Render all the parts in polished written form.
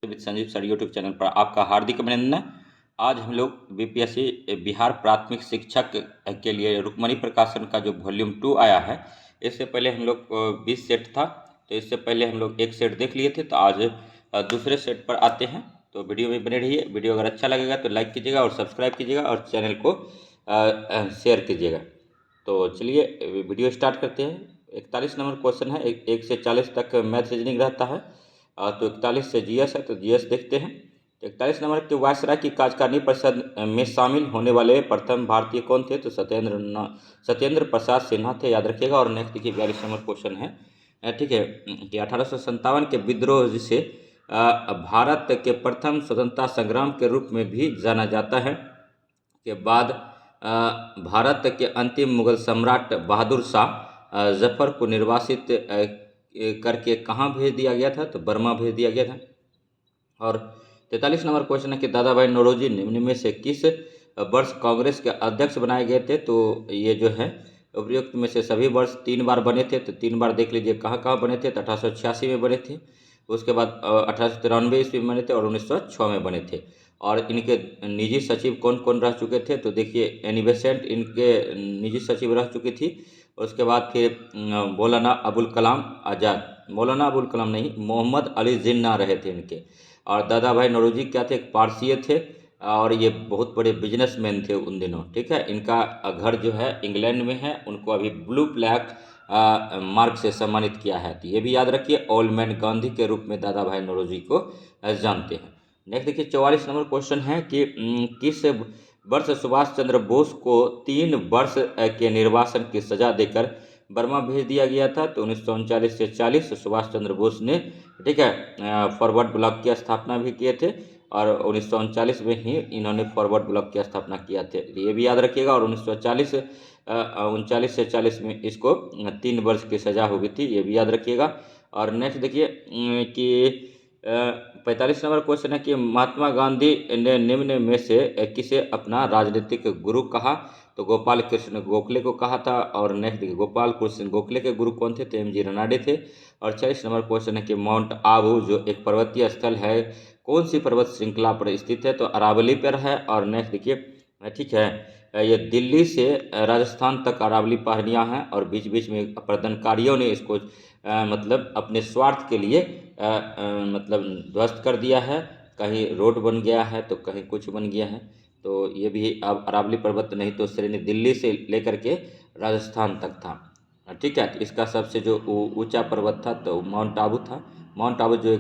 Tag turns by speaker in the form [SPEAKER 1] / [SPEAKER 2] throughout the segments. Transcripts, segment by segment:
[SPEAKER 1] With Sanjeev sir YouTube channel पर आपका हार्दिक अभिनंदन है। आज हम लोग बीपीएससी बिहार प्राथमिक शिक्षक के लिए रुक्मणी प्रकाशन का जो वॉल्यूम 2 आया है, इससे पहले हम लोग 20 सेट था, तो इससे पहले हम लोग एक सेट देख लिए थे। तो आज दूसरे सेट पर आते हैं, तो वीडियो में बने रहिए। वीडियो अगर अच्छा लगेगा तो लाइक कीजिएगा और सब्सक्राइब कीजिएगा और चैनल को शेयर कीजिएगा। तो चलिए वीडियो स्टार्ट करते हैं। 41 नंबर क्वेश्चन है, 1 से 40 तक मैथ रीजनिंग रहता है। तो 41 से जीएस है, तो जीएस देखते हैं। तो 41 नंबर के वायसराय की कार्यकारिणी परिषद में शामिल होने वाले प्रथम भारतीय कौन थे? तो सत्येंद्र प्रसाद सिन्हा थे, याद रखिएगा। और नेक्स्ट देखिए 42 नंबर क्वेश्चन है, ठीक है, कि 1857 के विद्रोह जिसे भारत के प्रथम स्वतंत्रता संग्राम के रूप में भी जाना जाता है के बाद भारत के अंतिम मुगल सम्राट बहादुर शाह जफर को निर्वासित करके कहाँ भेज दिया गया था? तो बर्मा भेज दिया गया था। और 43 नंबर क्वेश्चन है कि दादा भाई नौरोजी निम्न में से किस वर्ष कांग्रेस के अध्यक्ष बनाए गए थे? तो ये जो है उपयुक्त में से सभी वर्ष 3 बार बने थे। तो 3 बार देख लीजिए कहाँ कहाँ बने थे। तो 1886 में बने थे, उसके बाद 1893 ईस्वी में बने थे और 1906 में बने थे। और इनके निजी सचिव कौन कौन रह चुके थे? तो देखिए एनी बेसेंट इनके निजी सचिव रह चुकी थी। उसके बाद फिर मौलाना अबुल कलाम आज़ाद, मौलाना अबुल कलाम नहीं, मोहम्मद अली जिन्ना रहे थे इनके। और दादा भाई नौरोजी क्या थे? पारसीय थे और ये बहुत बड़े बिजनेसमैन थे उन दिनों, ठीक है। इनका घर जो है इंग्लैंड में है, उनको अभी ब्लू फ्लैग मार्क से सम्मानित किया है। तो ये भी याद रखिए, ओल्ड मैन गांधी के रूप में दादा भाई नौरोजी को जानते हैं। नेक्स्ट देखिए 44 नंबर क्वेश्चन है कि किस वर्ष सुभाष चंद्र बोस को 3 वर्ष के निर्वासन की सजा देकर बर्मा भेज दिया गया था? तो 1939 से 40 सुभाष चंद्र बोस ने, ठीक है, फॉरवर्ड ब्लॉक की स्थापना भी किए थे और 1939 में ही इन्होंने फॉरवर्ड ब्लॉक की स्थापना किया थे, ये भी याद रखिएगा। और 1939 39 से 40 में इसको 3 वर्ष की सजा हो गई थी, ये भी याद रखिएगा। और नेक्स्ट देखिए कि 45 नंबर क्वेश्चन है कि महात्मा गांधी ने निम्न में से किसे अपना राजनीतिक गुरु कहा? तो गोपाल कृष्ण गोखले को कहा था। और नेक्स्ट देखिए गोपाल कृष्ण गोखले के गुरु कौन थे? तो एम जी रनाडे थे। और 46 नंबर क्वेश्चन है कि माउंट आबू जो एक पर्वतीय स्थल है, कौन सी पर्वत श्रृंखला पर स्थित है? तो अरावली पर है। और नेक्स्ट देखिए, ठीक है, ये दिल्ली से राजस्थान तक अरावली पहाड़ियाँ हैं और बीच बीच में प्रदर्शनकारियों ने इसको मतलब अपने स्वार्थ के लिए मतलब ध्वस्त कर दिया है। कहीं रोड बन गया है तो कहीं कुछ बन गया है। तो ये भी अब अरावली पर्वत नहीं तो श्रेणी दिल्ली से लेकर के राजस्थान तक था, ठीक है। तो इसका सबसे जो ऊंचा पर्वत था तो माउंट आबू था। माउंट आबू जो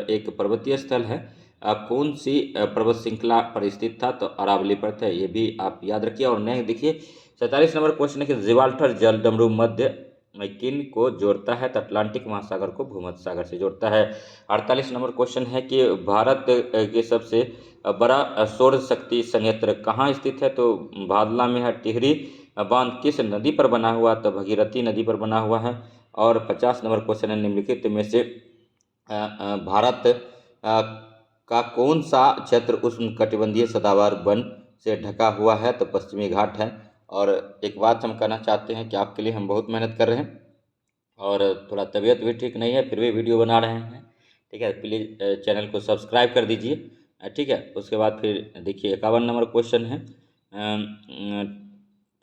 [SPEAKER 1] एक पर्वतीय स्थल है, कौन सी पर्वत श्रृंखला पर स्थित था? तो अरावली पर था, ये भी आप याद रखिए। और नेक्स्ट देखिए 47 नंबर क्वेश्चन है कि जिब्राल्टर जल डमरू मध्य किन को जोड़ता है? तो अटलांटिक महासागर को भूमध्य सागर से जोड़ता है। 48 नंबर क्वेश्चन है कि भारत के सबसे बड़ा सौर शक्ति संयंत्र कहाँ स्थित है? तो भादला में है। टिहरी बांध किस नदी पर बना हुआ? तो भगीरथी नदी पर बना हुआ है। और 50 नंबर क्वेश्चन है निम्नलिखित में से भारत का कौन सा क्षेत्र उष्णकटिबंधीय सदाबहार वन से ढका हुआ है? तो पश्चिमी घाट है। और एक बात हम कहना चाहते हैं कि आपके लिए हम बहुत मेहनत कर रहे हैं और थोड़ा तबीयत भी ठीक नहीं है, फिर भी वीडियो बना रहे हैं, ठीक है। प्लीज़ चैनल को सब्सक्राइब कर दीजिए, ठीक है। उसके बाद फिर देखिए 51 नंबर क्वेश्चन है,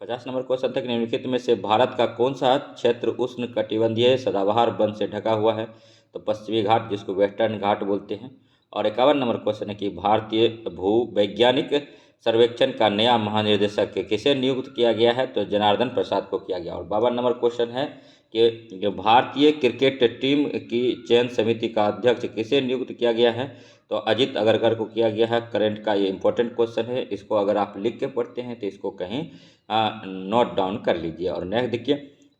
[SPEAKER 1] 50 नंबर क्वेश्चन तक निम्नलिखित में से भारत का कौन सा क्षेत्र उष्णकटिबंधीय सदाबहार वन से ढका हुआ है? तो पश्चिमी घाट, जिसको वेस्टर्न घाट बोलते हैं। और 51 नंबर क्वेश्चन है कि भारतीय भूवैज्ञानिक सर्वेक्षण का नया महानिदेशक किसे नियुक्त किया गया है? तो जनार्दन प्रसाद को किया गया। और 52 नंबर क्वेश्चन है कि भारतीय क्रिकेट टीम की चयन समिति का अध्यक्ष किसे नियुक्त किया गया है? तो अजित अग्रकर को किया गया है। करंट का ये इंपॉर्टेंट क्वेश्चन है, इसको अगर आप लिख के पढ़ते हैं तो इसको कहीं नोट डाउन कर लीजिए। और नेक्स्ट देखिए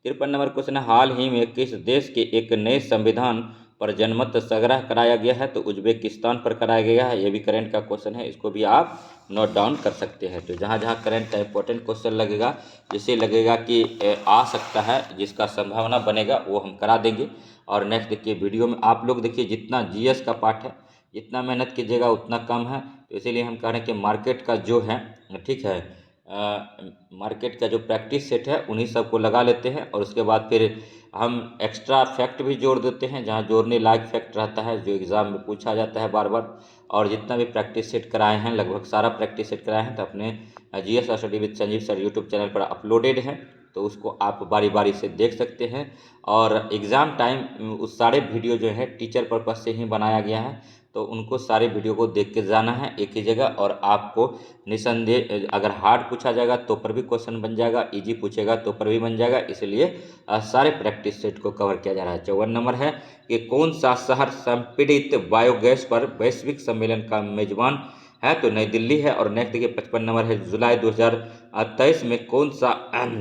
[SPEAKER 1] 53 नंबर क्वेश्चन है, हाल ही में किस देश के एक नए संविधान पर जनमत संग्रह कराया गया है? तो उज्बेकिस्तान पर कराया गया है, ये भी करंट का क्वेश्चन है, इसको भी आप नोट डाउन कर सकते हैं। तो जहाँ जहाँ करंट का इंपॉर्टेंट क्वेश्चन लगेगा, जिसे लगेगा कि आ सकता है, जिसका संभावना बनेगा, वो हम करा देंगे। और नेक्स्ट देखिए वीडियो में आप लोग देखिए जितना जीएस का पार्ट है, जितना मेहनत कीजिएगा उतना कम है। तो इसीलिए हम कह रहे हैं कि मार्केट का जो है, ठीक है, मार्केट का जो प्रैक्टिस सेट है उन्हीं सबको लगा लेते हैं और उसके बाद फिर हम एक्स्ट्रा फैक्ट भी जोड़ देते हैं, जहाँ जोड़ने लायक फैक्ट रहता है जो एग्ज़ाम में पूछा जाता है बार बार। और जितना भी प्रैक्टिस सेट कराए हैं, लगभग सारा प्रैक्टिस सेट कराए हैं, तो अपने GS study with Sanjeev sir YouTube channel पर अपलोडेड है, तो उसको आप बारी बारी से देख सकते हैं। और एग्ज़ाम टाइम उस सारे वीडियो जो है टीचर पर्पज़ से ही बनाया गया है, तो उनको सारे वीडियो को देख के जाना है एक ही जगह, और आपको निसंदेह अगर हार्ड पूछा जाएगा तो पर भी क्वेश्चन बन जाएगा, इजी पूछेगा तो पर भी बन जाएगा, इसलिए सारे प्रैक्टिस सेट को कवर किया जा रहा है। 54 नंबर है कि कौन सा शहर संपीड़ित बायोगैस पर वैश्विक सम्मेलन का मेजबान है, तो नई दिल्ली है। और नेक्स्ट देखिए 55 नंबर है, जुलाई 2023 में कौन सा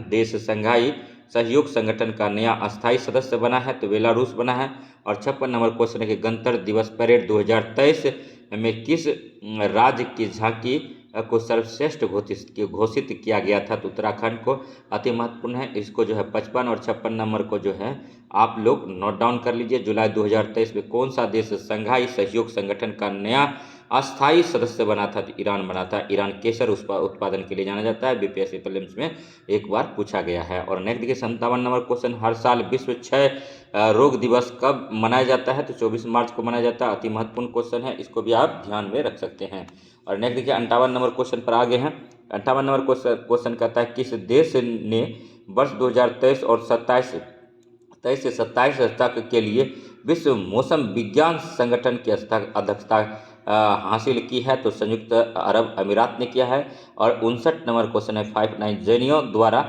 [SPEAKER 1] देश संघाई सहयोग संगठन का नया अस्थायी सदस्य बना है, तो बेलारूस बना है। और 56 नंबर क्वेश्चन है कि गणतंत्र दिवस परेड 2023 में किस राज्य की झांकी को सर्वश्रेष्ठ घोषित किया गया था, तो उत्तराखंड को। अति महत्वपूर्ण है, इसको जो है 55 और 56 नंबर को जो है आप लोग नोट डाउन कर लीजिए। जुलाई 2023 में कौन सा देश संघाई सहयोग संगठन का नया अस्थायी सदस्य बना था, तो ईरान बना था। ईरान केसर उत्पादन के लिए जाना जाता है, BPSC प्रीलिम्स में एक बार पूछा गया है। और नेक्स्ट देखिए 57 नंबर क्वेश्चन, हर साल विश्व क्षय रोग दिवस कब मनाया जाता है, तो 24 मार्च को मनाया जाता है। अति महत्वपूर्ण क्वेश्चन है, इसको भी आप ध्यान में रख सकते हैं। और नेक्स्ट देखिए 58 नंबर क्वेश्चन पर आगे हैं। 58 नंबर क्वेश्चन कहता है किस देश ने वर्ष 2023 और 23 से 27 तक के लिए विश्व मौसम विज्ञान संगठन की अध्यक्षता हासिल की है, तो संयुक्त अरब अमीरात ने किया है। और 59 नंबर क्वेश्चन है 59, जैनियों द्वारा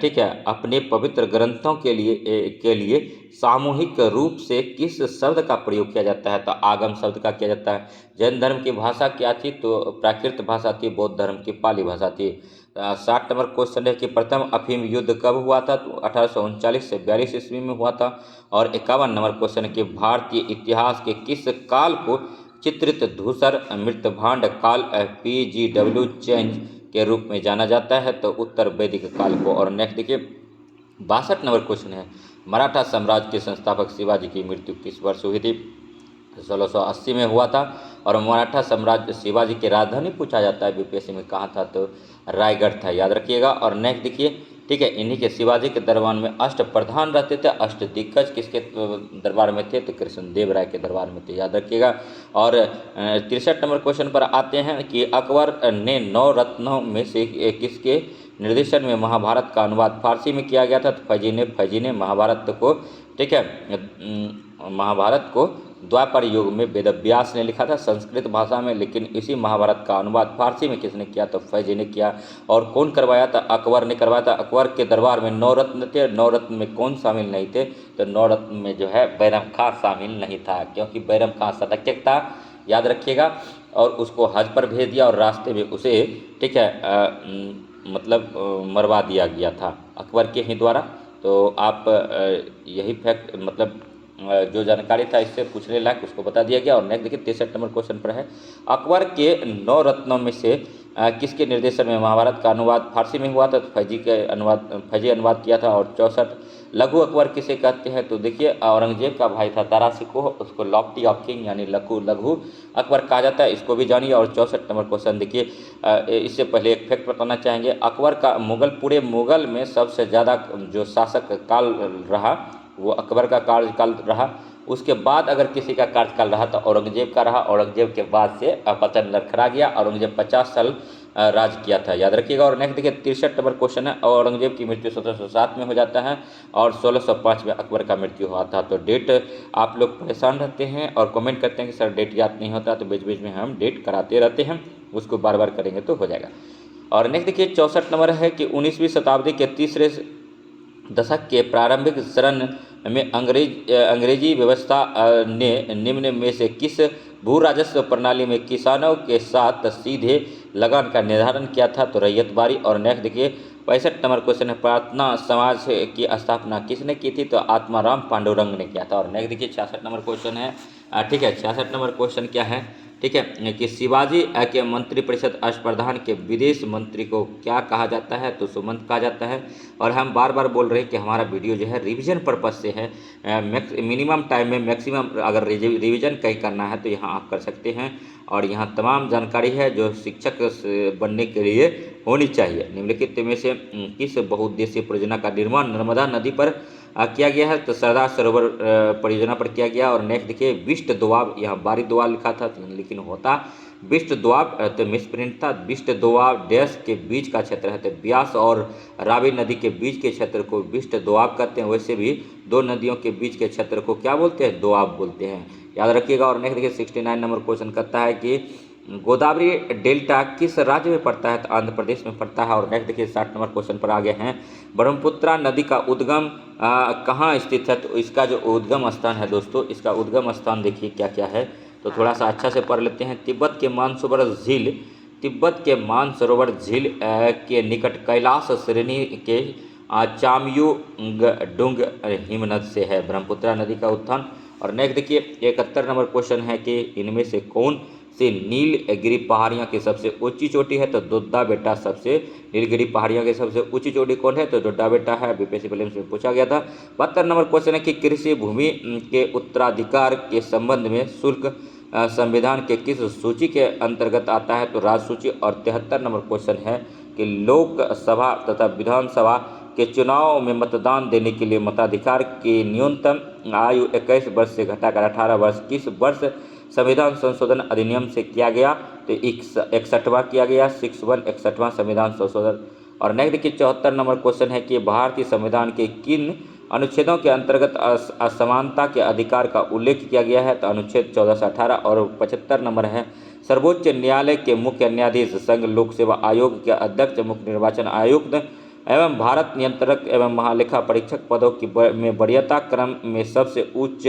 [SPEAKER 1] ठीक है अपने पवित्र ग्रंथों के लिए सामूहिक रूप से किस शब्द का प्रयोग किया जाता है, तो आगम शब्द का किया जाता है। जैन धर्म की भाषा क्या थी, तो प्राकृत भाषा थी, बौद्ध धर्म की पाली भाषा थी। 60 नंबर क्वेश्चन है कि प्रथम अफीम युद्ध कब हुआ था, तो 1839 से 42 ईस्वी में हुआ था। और 51 नंबर क्वेश्चन है कि भारतीय इतिहास के किस काल को चित्रित धूसर मृतभांड काल PGW चेंज के रूप में जाना जाता है, तो उत्तर वैदिक काल को। और नेक्स्ट देखिए 62 नंबर क्वेश्चन है, मराठा साम्राज्य के संस्थापक शिवाजी की मृत्यु किस वर्ष हुई थी, 1680 में हुआ था। और मराठा साम्राज्य शिवाजी की राजधानी पूछा जाता है BPSC में कहाँ था, तो रायगढ़ था, याद रखिएगा। और नेक्स्ट देखिए ठीक है, इन्हीं के शिवाजी के दरबार में अष्ट प्रधान रहते थे। अष्ट दिग्गज किसके दरबार में थे, तो कृष्णदेव राय के दरबार में थे, याद रखिएगा। और 63 नंबर क्वेश्चन पर आते हैं कि अकबर ने 9 रत्नों में से किसके निर्देशन में महाभारत का अनुवाद फारसी में किया गया था, तो फैजी ने महाभारत को ठीक है महाभारत को द्वापर युग में वेदव्यास ने लिखा था संस्कृत भाषा में, लेकिन इसी महाभारत का अनुवाद फारसी में किसने किया, तो फैजी ने किया। और कौन करवाया था, अकबर ने करवाया था। अकबर के दरबार में 9 रत्न थे, 9 रत्न में कौन शामिल नहीं थे, तो 9 रत्न में जो है बैरम खां शामिल नहीं था, क्योंकि बैरम खां सतर्क था, याद रखिएगा। और उसको हज पर भेज दिया और रास्ते में उसे ठीक है मतलब मरवा दिया गया था अकबर के ही द्वारा। तो आप यही फैक्ट मतलब जो जानकारी था इससे पूछने लायक उसको बता दिया गया। और नेक्स्ट देखिए 63 नंबर क्वेश्चन पर है, अकबर के 9 रत्नों में से किसके निर्देशन में महाभारत का अनुवाद फारसी में हुआ था, तो फैजी अनुवाद किया था। और 64 लघु अकबर किसे कहते हैं, तो देखिए औरंगजेब का भाई था ताराशिकोह, उसको लॉफ्टी ऑफ किंग यानी लघु अकबर कहा जाता है, इसको भी जानिए। और 64 नंबर क्वेश्चन देखिए, इससे पहले एक फैक्ट बताना चाहेंगे, अकबर का पूरे मुगल में सबसे ज़्यादा जो शासक काल रहा वो अकबर का कार्यकाल रहा। उसके बाद अगर किसी का कार्यकाल रहा तो औरंगजेब का रहा। औरंगजेब के बाद से पतन लड़खड़ा गया, औरंगजेब 50 साल राज किया था, याद रखिएगा। और नेक्स्ट देखिए 63 नंबर क्वेश्चन है, औरंगजेब की मृत्यु 1707 में हो जाता है और 1605 में अकबर का मृत्यु हुआ था। तो डेट आप लोग परेशान रहते हैं और कमेंट करते हैं कि सर डेट याद नहीं होता, तो बीच बीच में हम डेट कराते रहते हैं, उसको बार बार करेंगे तो हो जाएगा। और नेक्स्ट देखिए 64 नंबर है कि 19वीं शताब्दी के तीसरे दशक के प्रारंभिक चरण में अंग्रेजी व्यवस्था ने निम्न में से किस भू राजस्व प्रणाली में किसानों के साथ सीधे लगान का निर्धारण किया था, तो रैयतबारी। और नेक्स्ट देखिए 65 नंबर क्वेश्चन है, प्रार्थना समाज की स्थापना किसने की थी, तो आत्माराम पांडुरंग ने किया था। और नेक्स्ट देखिए 66 नंबर क्वेश्चन है ठीक है 66 नंबर क्वेश्चन क्या है ठीक है कि शिवाजी के मंत्रिपरिषद अष्टप्रधान के विदेश मंत्री को क्या कहा जाता है, तो सुमंत कहा जाता है। और हम बार बार बोल रहे हैं कि हमारा वीडियो जो है रिवीजन पर्पस से है, मिनिमम टाइम में मैक्सिमम अगर रिवीजन कहीं करना है तो यहाँ आप कर सकते हैं। और यहाँ तमाम जानकारी है जो शिक्षक बनने के लिए होनी चाहिए। निम्नलिखित में से किस बहुउद्देशीय परियोजना का निर्माण नर्मदा नदी पर किया गया है, तो सरदार सरोवर परियोजना पर किया गया। और नेक्स्ट देखिए बिस्ट दोआब, यहाँ बारी दोआब लिखा था लेकिन होता बिस्ट दोआब, तो मिसप्रिंट था। बिस्ट दोआब डैश के बीच का क्षेत्र है, तो ब्यास और रावी नदी के बीच के क्षेत्र को बिस्ट दोआब कहते हैं। वैसे भी दो नदियों के बीच के क्षेत्र को क्या बोलते हैं, दोआब बोलते हैं, याद रखिएगा। और नेक्स्ट देखिए 69 नंबर क्वेश्चन करता है कि गोदावरी डेल्टा किस राज्य में पड़ता है, तो आंध्र प्रदेश में पड़ता है। और नेक्स्ट देखिए 60 नंबर क्वेश्चन पर आगे हैं, ब्रह्मपुत्रा नदी का उद्गम कहाँ स्थित है, तो इसका जो उद्गम स्थान है दोस्तों, इसका उद्गम स्थान देखिए क्या क्या है, तो थोड़ा सा अच्छा से पढ़ लेते हैं। तिब्बत के मानसरोवर झील के निकट कैलाश श्रेणी के चामयुंगडुंग हिमनद से है ब्रह्मपुत्रा नदी का उत्थान। और नेक्स्ट देखिए 71 नंबर क्वेश्चन है कि इनमें से कौन से नीलगिरी पहाड़ियों की सबसे ऊंची चोटी है, तो डोडा बेटा सबसे नीलगिरी पहाड़ियों की सबसे ऊंची चोटी कौन है, तो डोडा बेटा है, बीपीएससी प्रीलिम्स में पूछा गया था। 72 नंबर क्वेश्चन है कि कृषि भूमि के उत्तराधिकार के संबंध में शुल्क संविधान के किस सूची के अंतर्गत आता है, तो राज्य सूची। और 73 नंबर क्वेश्चन है कि लोकसभा तथा विधानसभा के चुनाव में मतदान देने के लिए मताधिकार की न्यूनतम आयु 21 वर्ष से घटाकर 18 वर्ष किस वर्ष संविधान संशोधन अधिनियम से किया गया, तो 61वां किया गया, 61वां संविधान संशोधन। और नेक्स्ट देखिए 74 नंबर क्वेश्चन है कि भारतीय संविधान के किन अनुच्छेदों के अंतर्गत असमानता के अधिकार का उल्लेख किया गया है, तो अनुच्छेद 14 से 18। और 75 नंबर है सर्वोच्च न्यायालय के मुख्य न्यायाधीश संघ लोक सेवा आयोग के अध्यक्ष, मुख्य निर्वाचन आयुक्त एवं भारत नियंत्रक एवं महालेखा परीक्षक पदों की में वरीयता क्रम में सबसे उच्च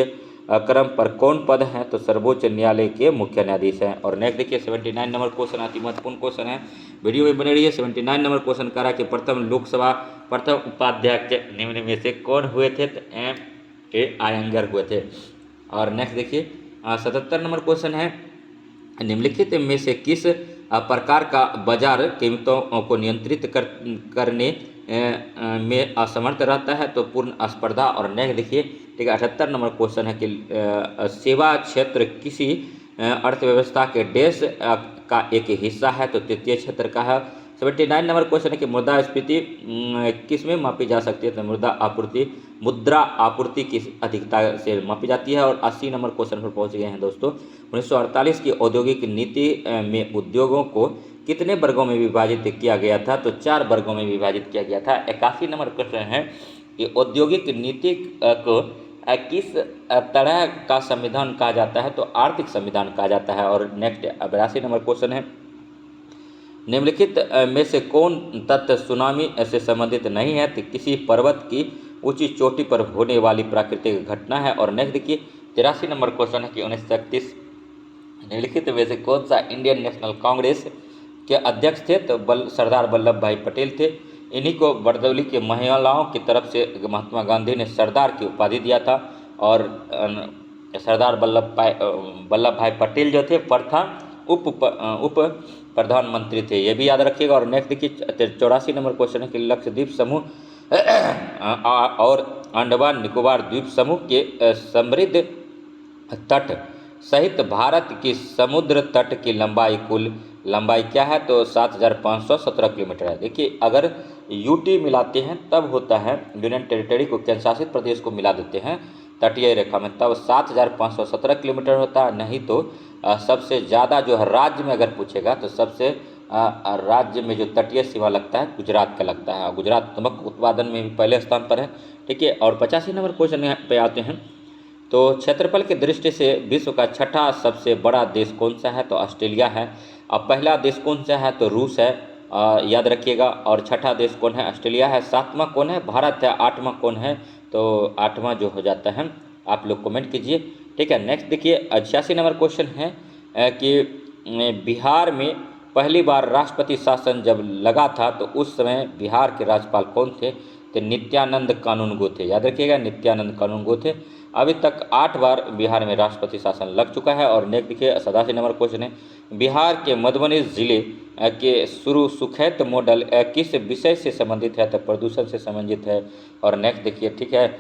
[SPEAKER 1] क्रम पर कौन पद है, तो सर्वोच्च न्यायालय के मुख्य न्यायाधीश हैं। और नेक्स्ट देखिए 79 नंबर क्वेश्चन अति महत्वपूर्ण क्वेश्चन है, वीडियो में बने रहिए। 79 नंबर क्वेश्चन कह रहा है कि प्रथम लोकसभा प्रथम उपाध्यक्ष निम्न में से कौन हुए थे, तो M.A. आयंगर हुए थे। और नेक्स्ट देखिए 77 नंबर क्वेश्चन है, निम्नलिखित में से किस प्रकार का बाजार कीमतों को नियंत्रित करने में असमर्थ रहता है, तो पूर्ण स्पर्धा। और नेक्स्ट देखिए ठीक है 78 नंबर क्वेश्चन है कि सेवा क्षेत्र किसी अर्थव्यवस्था के डैश का एक हिस्सा है, तो तृतीय क्षेत्र का है। 79 नंबर क्वेश्चन है कि मुद्रास्फीति किस में मापी जा सकती है, तो मुद्रा आपूर्ति की अधिकता से मापी जाती है। और 80 नंबर क्वेश्चन पर पहुंच गए हैं दोस्तों। 1948 की औद्योगिक नीति में उद्योगों को कितने वर्गों में विभाजित किया गया था, तो 4 वर्गों में विभाजित किया गया था। 81 नंबर क्वेश्चन है कि औद्योगिक नीति को किस तरह का संविधान कहा जाता है, तो आर्थिक संविधान कहा जाता है। और नेक्स्ट 82 नंबर क्वेश्चन है, निम्नलिखित में से कौन तत्व सुनामी से संबंधित नहीं है, तो किसी पर्वत की ऊंची चोटी पर होने वाली प्राकृतिक घटना है। और नेक्स्ट देखिए 83 नंबर क्वेश्चन है कि 1931 निम्नलिखित में से कौन सा इंडियन नेशनल कांग्रेस के अध्यक्ष थे, तो सरदार वल्लभ भाई पटेल थे। इन्हीं को बरदौली के महिलाओं की तरफ से महात्मा गांधी ने सरदार की उपाधि दिया था। और सरदार वल्लभ भाई पटेल जो थे प्रथम उप प्रधानमंत्री थे, ये भी याद रखिएगा। और नेक्स्ट देखिए 84 नंबर क्वेश्चन है कि लक्षद्वीप समूह और अंडमान निकोबार द्वीप समूह के समृद्ध तट सहित भारत की समुद्र तट की कुल लंबाई क्या है, तो 7517 किलोमीटर है। देखिए अगर यूटी मिलाते हैं तब होता है, यूनियन टेरिटरी को केंद्र शासित प्रदेश को मिला देते हैं तटीय रेखा में, तब 7517 किलोमीटर होता है। नहीं तो सबसे ज़्यादा जो है राज्य में अगर पूछेगा तो सबसे राज्य में जो तटीय सीमा लगता है गुजरात का लगता है। गुजरात नमक उत्पादन में भी पहले स्थान पर है, ठीक है। और 85 नंबर क्वेश्चन पे आते हैं, तो क्षेत्रफल की दृष्टि से विश्व का छठा सबसे बड़ा देश कौन सा है, तो ऑस्ट्रेलिया है। अब पहला देश कौन सा है, तो रूस है, याद रखिएगा। और छठा देश कौन है, ऑस्ट्रेलिया है। 7वां कौन है, भारत है। 8वां कौन है, तो 8वां जो हो जाता है, आप लोग कमेंट कीजिए, ठीक है। नेक्स्ट देखिए 86 नंबर क्वेश्चन है कि बिहार में पहली बार राष्ट्रपति शासन जब लगा था तो उस समय बिहार के राज्यपाल कौन थे, तो नित्यानंद कानूनगो थे, याद रखिएगा नित्यानंद कानूनगो थे। अभी तक 8 बार बिहार में राष्ट्रपति शासन लग चुका है। और नेक्स्ट देखिए 87 नंबर क्वेश्चन है, बिहार के मधुबनी जिले के शुरू सुखैत मॉडल किस विषय से संबंधित है, तो प्रदूषण से संबंधित है। और नेक्स्ट देखिए ठीक है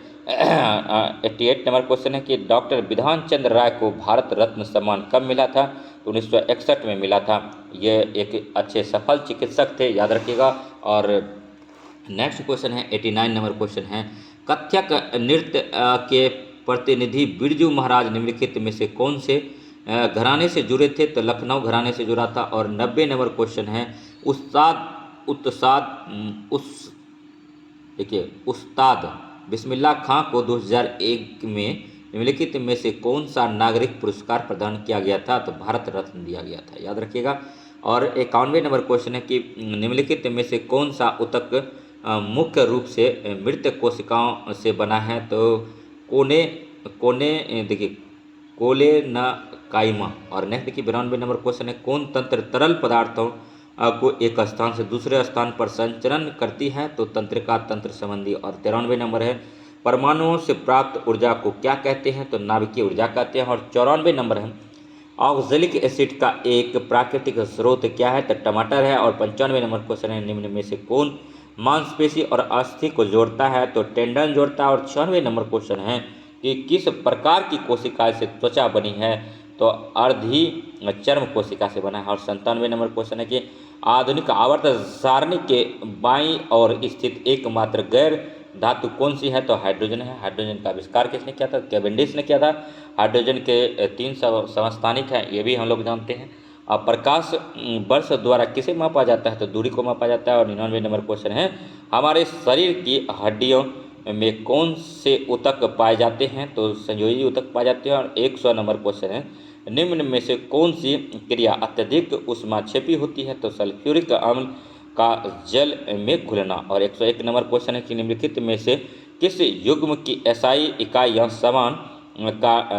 [SPEAKER 1] 88 नंबर क्वेश्चन है कि डॉक्टर विधान चंद्र राय को भारत रत्न सम्मान कब मिला था, तो 1961 में मिला था। ये एक अच्छे सफल चिकित्सक थे, याद रखिएगा। और नेक्स्ट क्वेश्चन है 89 नंबर क्वेश्चन है, कथक नृत्य के प्रतिनिधि बिरजू महाराज निम्नलिखित में से कौन से घराने से जुड़े थे? तो लखनऊ घराने से जुड़ा था। और 90 नंबर क्वेश्चन है, उस्ताद बिस्मिल्लाह खां को 2001 में निम्नलिखित में से कौन सा नागरिक पुरस्कार प्रदान किया गया था? तो भारत रत्न दिया गया था, याद रखिएगा। और 91 नंबर क्वेश्चन है कि निम्नलिखित में से कौन सा ऊतक मुख्य रूप से मृत कोशिकाओं से बना है? तो कोने कोने देखिए कोलेनकाइमा। और नेक्स्ट देखिए 92 नंबर क्वेश्चन है, कौन तंत्र तरल पदार्थों को एक स्थान से दूसरे स्थान पर संचरण करती है? तो तंत्रिका तंत्र संबंधी। और 93 नंबर है, परमाणुओं से प्राप्त ऊर्जा को क्या कहते हैं? तो नाभिकीय ऊर्जा कहते हैं। और 94 नंबर है, ऑक्जेलिक एसिड का एक प्राकृतिक स्रोत क्या है? तो टमाटर है। और 95 नंबर क्वेश्चन है, निम्न में से कौन मांसपेशी और अस्थि को जोड़ता है? तो टेंडन जोड़ता है। और 96 नंबर क्वेश्चन है कि किस प्रकार की कोशिका से त्वचा बनी है? तो अर्धी चर्म कोशिका से बना है। और 97 नंबर क्वेश्चन है कि आधुनिक आवर्त सारणी के बाईं ओर स्थित एकमात्र गैर धातु कौन सी है? तो हाइड्रोजन है। हाइड्रोजन का आविष्कार किसने किया था? कैवेंडिश ने किया था। हाइड्रोजन के 3 समस्थानिक हैं, ये भी हम लोग जानते हैं। अब प्रकाश वर्ष द्वारा किसे मापा जाता है? तो दूरी को मापा जाता है। और 99 नंबर क्वेश्चन है, हमारे शरीर की हड्डियों में कौन से ऊतक पाए जाते हैं? तो संयोजी ऊतक पाए जाते हैं। और 100 नंबर क्वेश्चन है, निम्न में से कौन सी क्रिया अत्यधिक ऊष्माक्षेपी होती है? तो सल्फ्यूरिक अम्ल का जल में घुलना। और 101 नंबर क्वेश्चन है कि निम्नलिखित में से किस युग्म की एसआई इकाइयाँ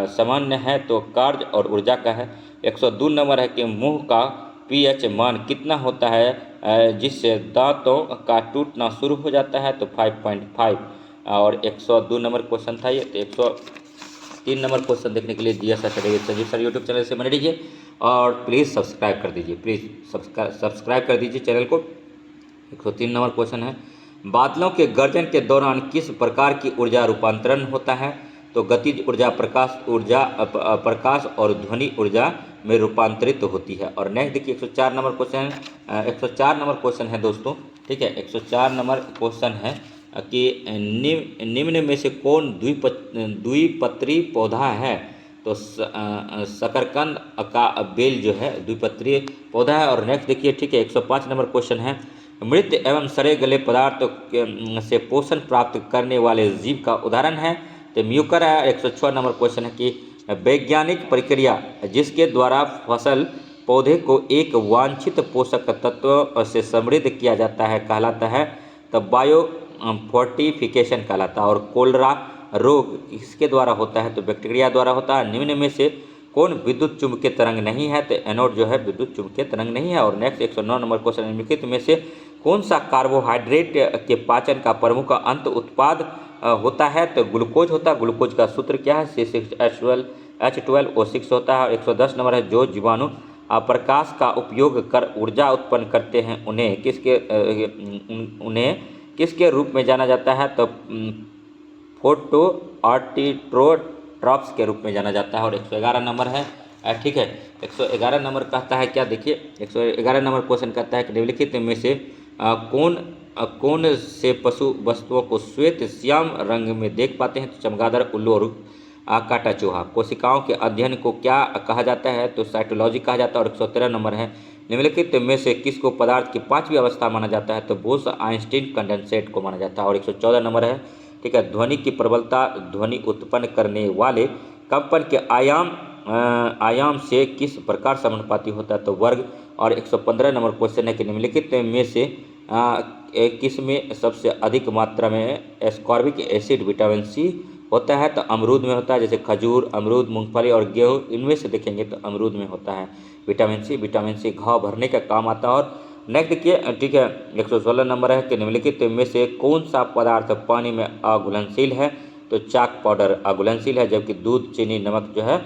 [SPEAKER 1] सामान्य है? तो कार्य और ऊर्जा का है। 102 नंबर है कि मुंह का पीएच मान कितना होता है जिससे दांतों का टूटना शुरू हो जाता है? तो 5.5। और 102 नंबर क्वेश्चन था ये। तो 103 नंबर क्वेश्चन देखने के लिए GS Sanjeev sir YouTube channel से बने रहिए और प्लीज़ सब्सक्राइब कर दीजिए, प्लीज़ सब्सक्राइब कर दीजिए चैनल को। 103 नंबर क्वेश्चन है, बादलों के गर्जन के दौरान किस प्रकार की ऊर्जा रूपांतरण होता है? तो गतिज ऊर्जा, प्रकाश और ध्वनि ऊर्जा में रूपांतरित होती है। और नेक्स्ट देखिए 104 नंबर क्वेश्चन 104 नंबर क्वेश्चन है दोस्तों, ठीक है। 104 नंबर क्वेश्चन है कि निम्न में से कौन द्विपत्री पौधा है? तो शकरकंद का बेल जो है द्विपत्रीय पौधा है। और नेक्स्ट देखिए, ठीक है, 105 नंबर क्वेश्चन है, मृत एवं सड़े गले पदार्थ से पोषण प्राप्त करने वाले जीव का उदाहरण है? तो म्यूकर है। 106 नंबर क्वेश्चन है कि वैज्ञानिक प्रक्रिया जिसके द्वारा फसल पौधे को एक वांछित पोषक तत्व से समृद्ध किया जाता है कहलाता है? तो बायो फोर्टिफिकेशन कहलाता है। और कोलरा रोग किसके द्वारा होता है? तो बैक्टीरिया द्वारा होता है। निम्न में से कौन विद्युत चुंबकीय तरंग नहीं है? तो एनोड जो है विद्युत चुंबकीय तरंग नहीं है। और नेक्स्ट 109 नंबर क्वेश्चन, निम्नलिखित में से कौन सा कार्बोहाइड्रेट के पाचन का प्रमुख अंत उत्पाद होता है? तो ग्लूकोज होता है। ग्लूकोज का सूत्र क्या है? C6H12O6 होता है। और 110 नंबर है, जो जीवाणु प्रकाश का उपयोग कर ऊर्जा उत्पन्न करते हैं उन्हें किसके रूप में जाना जाता है? तो फोटो ऑर्टिट्रोट्रॉप्स के रूप में जाना जाता है। और 111 नंबर है, ठीक है, 111 नंबर कहता है क्या? देखिए 111 नंबर क्वेश्चन कहता है कि निम्नलिखित में से कौन से पशु वस्तुओं को श्वेत श्याम रंग में देख पाते हैं? तो चमगादड़, उल्लू और काटा चूहा। कोशिकाओं के अध्ययन को क्या कहा जाता है? तो साइटोलॉजी कहा जाता है। और 113 नंबर है, निम्नलिखित में से किसको पदार्थ की 5वीं अवस्था माना जाता है? तो बोस आइंस्टीन कंडेंसेट को माना जाता है। और 114 नंबर है, ठीक है, ध्वनि की प्रबलता ध्वनि उत्पन्न करने वाले कंपन के आयाम से किस प्रकार समानुपाती होता है? तो वर्ग। और 115 नंबर क्वेश्चन है कि निम्नलिखित में से किस में सबसे अधिक मात्रा में एस्कॉर्बिक एसिड विटामिन सी होता है? तो अमरूद में होता है, जैसे खजूर, अमरूद, मूंगफली और गेहूं, इनमें से देखेंगे तो अमरूद में होता है विटामिन सी घाव भरने का काम आता है। और नेक्स्ट देखिए, ठीक है, 116 नंबर है कि निम्नलिखित में से कौन सा पदार्थ पानी में अघुलनशील है? तो चाक पाउडर अघुलनशील है, जबकि दूध, चीनी, नमक जो है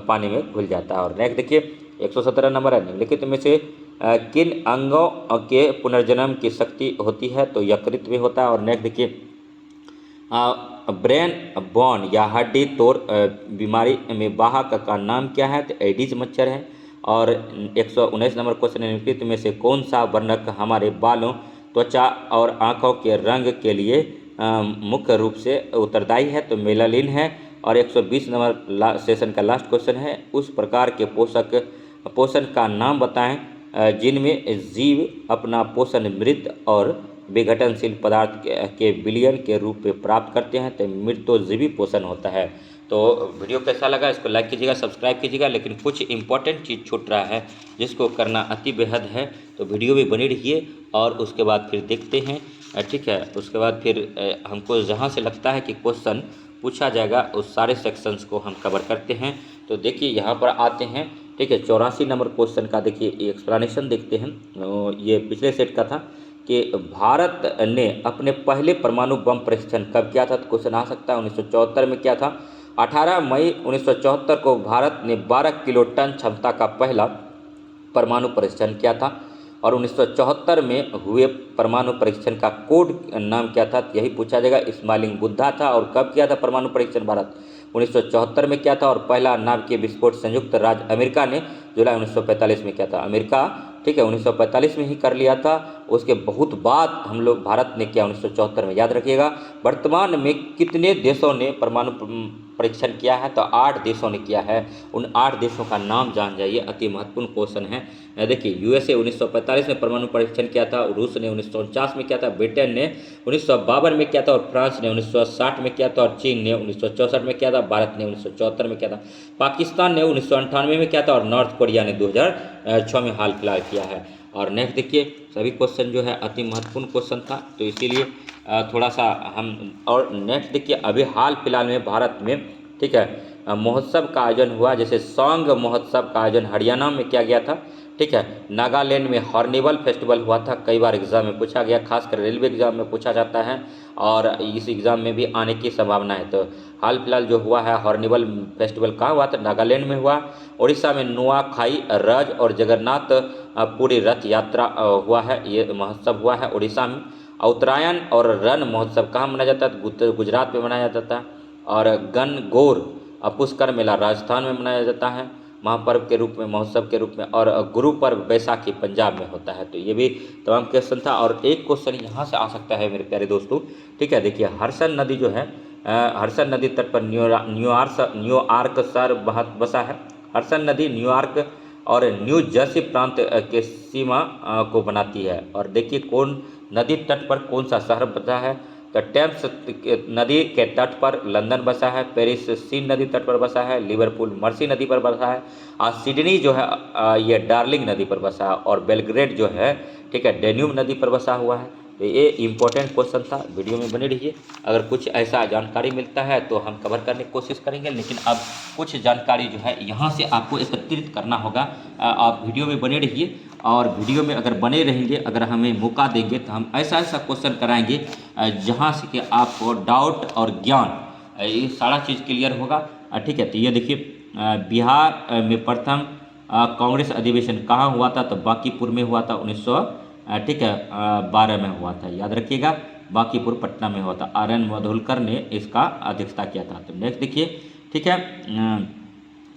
[SPEAKER 1] पानी में घुल जाता है। और नेक्स्ट देखिए 117 नंबर है, निम्नलिखित में से किन अंगों के पुनर्जन्म की शक्ति होती है? तो यकृत में होता है। और नेक्स्ट देखिए, ब्रेन बॉर्न या हड्डी तोड़ बीमारी में वाहक का नाम क्या है? तो एडिज मच्छर है। और 119 नंबर क्वेश्चन, निम्नलिखित में से कौन सा वर्णक हमारे बालों, त्वचा और आँखों के रंग के लिए मुख्य रूप से उत्तरदायी है? तो मेलानिन है। और 120 नंबर सेशन का लास्ट क्वेश्चन है, उस प्रकार के पोषण का नाम बताएं जिनमें जीव अपना पोषण मृत और विघटनशील पदार्थ के विलयन के रूप में प्राप्त करते हैं। तो मृतोजीवी पोषण होता है। तो वीडियो कैसा लगा इसको लाइक कीजिएगा, सब्सक्राइब कीजिएगा। लेकिन कुछ इंपॉर्टेंट चीज़ छूट रहा है जिसको करना अति बेहद है, तो वीडियो में बने रहिए और उसके बाद फिर देखते हैं। ठीक है, उसके बाद फिर हमको जहाँ से लगता है कि क्वेश्चन पूछा जाएगा उस सारे सेक्शंस को हम कवर करते हैं। तो देखिए यहाँ पर आते हैं। ठीक है, 84 नंबर क्वेश्चन का देखिए एक्सप्लेनेशन देखते हैं। ये पिछले सेट का था कि भारत ने अपने पहले परमाणु बम परीक्षण कब किया था? तो क्वेश्चन आ सकता है 1974 में किया था। 18 मई 1974 को भारत ने 12 किलो टन क्षमता का पहला परमाणु परीक्षण किया था। और 1974 में हुए परमाणु परीक्षण का कोड नाम क्या था? यही पूछा जाएगा। स्माइलिंग बुद्धा था। और कब किया था परमाणु परीक्षण भारत? 1974 में किया था। और पहला नाभिकीय विस्फोट संयुक्त राज्य अमेरिका ने जुलाई 1945 में किया था। अमेरिका, ठीक है, 1945 में ही कर लिया था। उसके बहुत बाद हम लोग भारत ने किया 1974 में, याद रखिएगा। वर्तमान में कितने देशों ने परमाणु परीक्षण किया है? तो 8 देशों ने किया है। उन 8 देशों का नाम जान जाइए, अति महत्वपूर्ण क्वेश्चन है। देखिए, यूएसए 1945 में परमाणु परीक्षण किया था। रूस ने 1949 में किया था। ब्रिटेन ने 1952 में किया था। और फ्रांस ने 1960 में किया था। और चीन ने 1964 में किया था। भारत ने 1974 में किया था। पाकिस्तान ने 1998 में किया था। और नॉर्थ कोरिया ने 2006 में हाल फिलहाल किया है। और नेक्स्ट देखिए, सभी क्वेश्चन जो है अति महत्वपूर्ण क्वेश्चन था, तो इसीलिए थोड़ा सा हम। और नेक्स्ट देखिए, अभी हाल फिलहाल में भारत में, ठीक है, महोत्सव का आयोजन हुआ। जैसे सॉन्ग महोत्सव का आयोजन हरियाणा में किया गया था। ठीक है, नागालैंड में हॉर्निवल फेस्टिवल हुआ था। कई बार एग्जाम में पूछा गया, खासकर रेलवे एग्जाम में पूछा जाता है और इस एग्ज़ाम में भी आने की संभावना है। तो हाल फिलहाल जो हुआ है हॉर्निवल फेस्टिवल कहाँ हुआ था? नागालैंड में हुआ। उड़ीसा में नुआखाई, रज और जगन्नाथ पूरी रथ यात्रा हुआ है, ये महोत्सव हुआ है उड़ीसा में। उत्तरायण और रण महोत्सव कहाँ मनाया जाता है? गुजरात में मनाया जाता है। और गणगौर पुष्कर मेला राजस्थान में मनाया जाता है महापर्व के रूप में, महोत्सव के रूप में। और गुरु पर्व बैसाखी पंजाब में होता है। तो ये भी तमाम क्वेश्चन था। और एक क्वेश्चन यहाँ से आ सकता है मेरे प्यारे दोस्तों। ठीक है, देखिए, हर्षण नदी जो है, हर्षण नदी तट पर न्यूयॉर्क शहर बसा है। हर्षण नदी न्यूयॉर्क और न्यू जर्सी प्रांत के सीमा को बनाती है। और देखिए, कौन नदी तट पर कौन सा शहर बसा है? तो टेम्स नदी के तट पर लंदन बसा है। पेरिस सीन नदी तट पर बसा है। लिवरपूल मर्सी नदी पर बसा है। और सिडनी जो है ये डार्लिंग नदी पर बसा है। और बेलग्रेड जो है, ठीक है, डेन्यूब नदी पर बसा हुआ है। तो ये इंपॉर्टेंट क्वेश्चन था, वीडियो में बने रहिए। अगर कुछ ऐसा जानकारी मिलता है तो हम कवर करने की कोशिश करेंगे। लेकिन अब कुछ जानकारी जो है यहाँ से आपको एकत्रित करना होगा। आप वीडियो में बने रहिए। और वीडियो में अगर बने रहेंगे, अगर हमें मौका देंगे, तो हम ऐसा ऐसा क्वेश्चन कराएंगे जहाँ से कि आपको डाउट और ज्ञान ये सारा चीज़ क्लियर होगा। ठीक है, तो ये देखिए, बिहार में प्रथम कांग्रेस अधिवेशन कहाँ हुआ था? तो बांकीपुर में हुआ था। 1912 में हुआ था, याद रखिएगा। बांकीपुर पटना में हुआ था। RN मधुलकर ने इसका अध्यक्षता किया था। तो नेक्स्ट देखिए, ठीक है,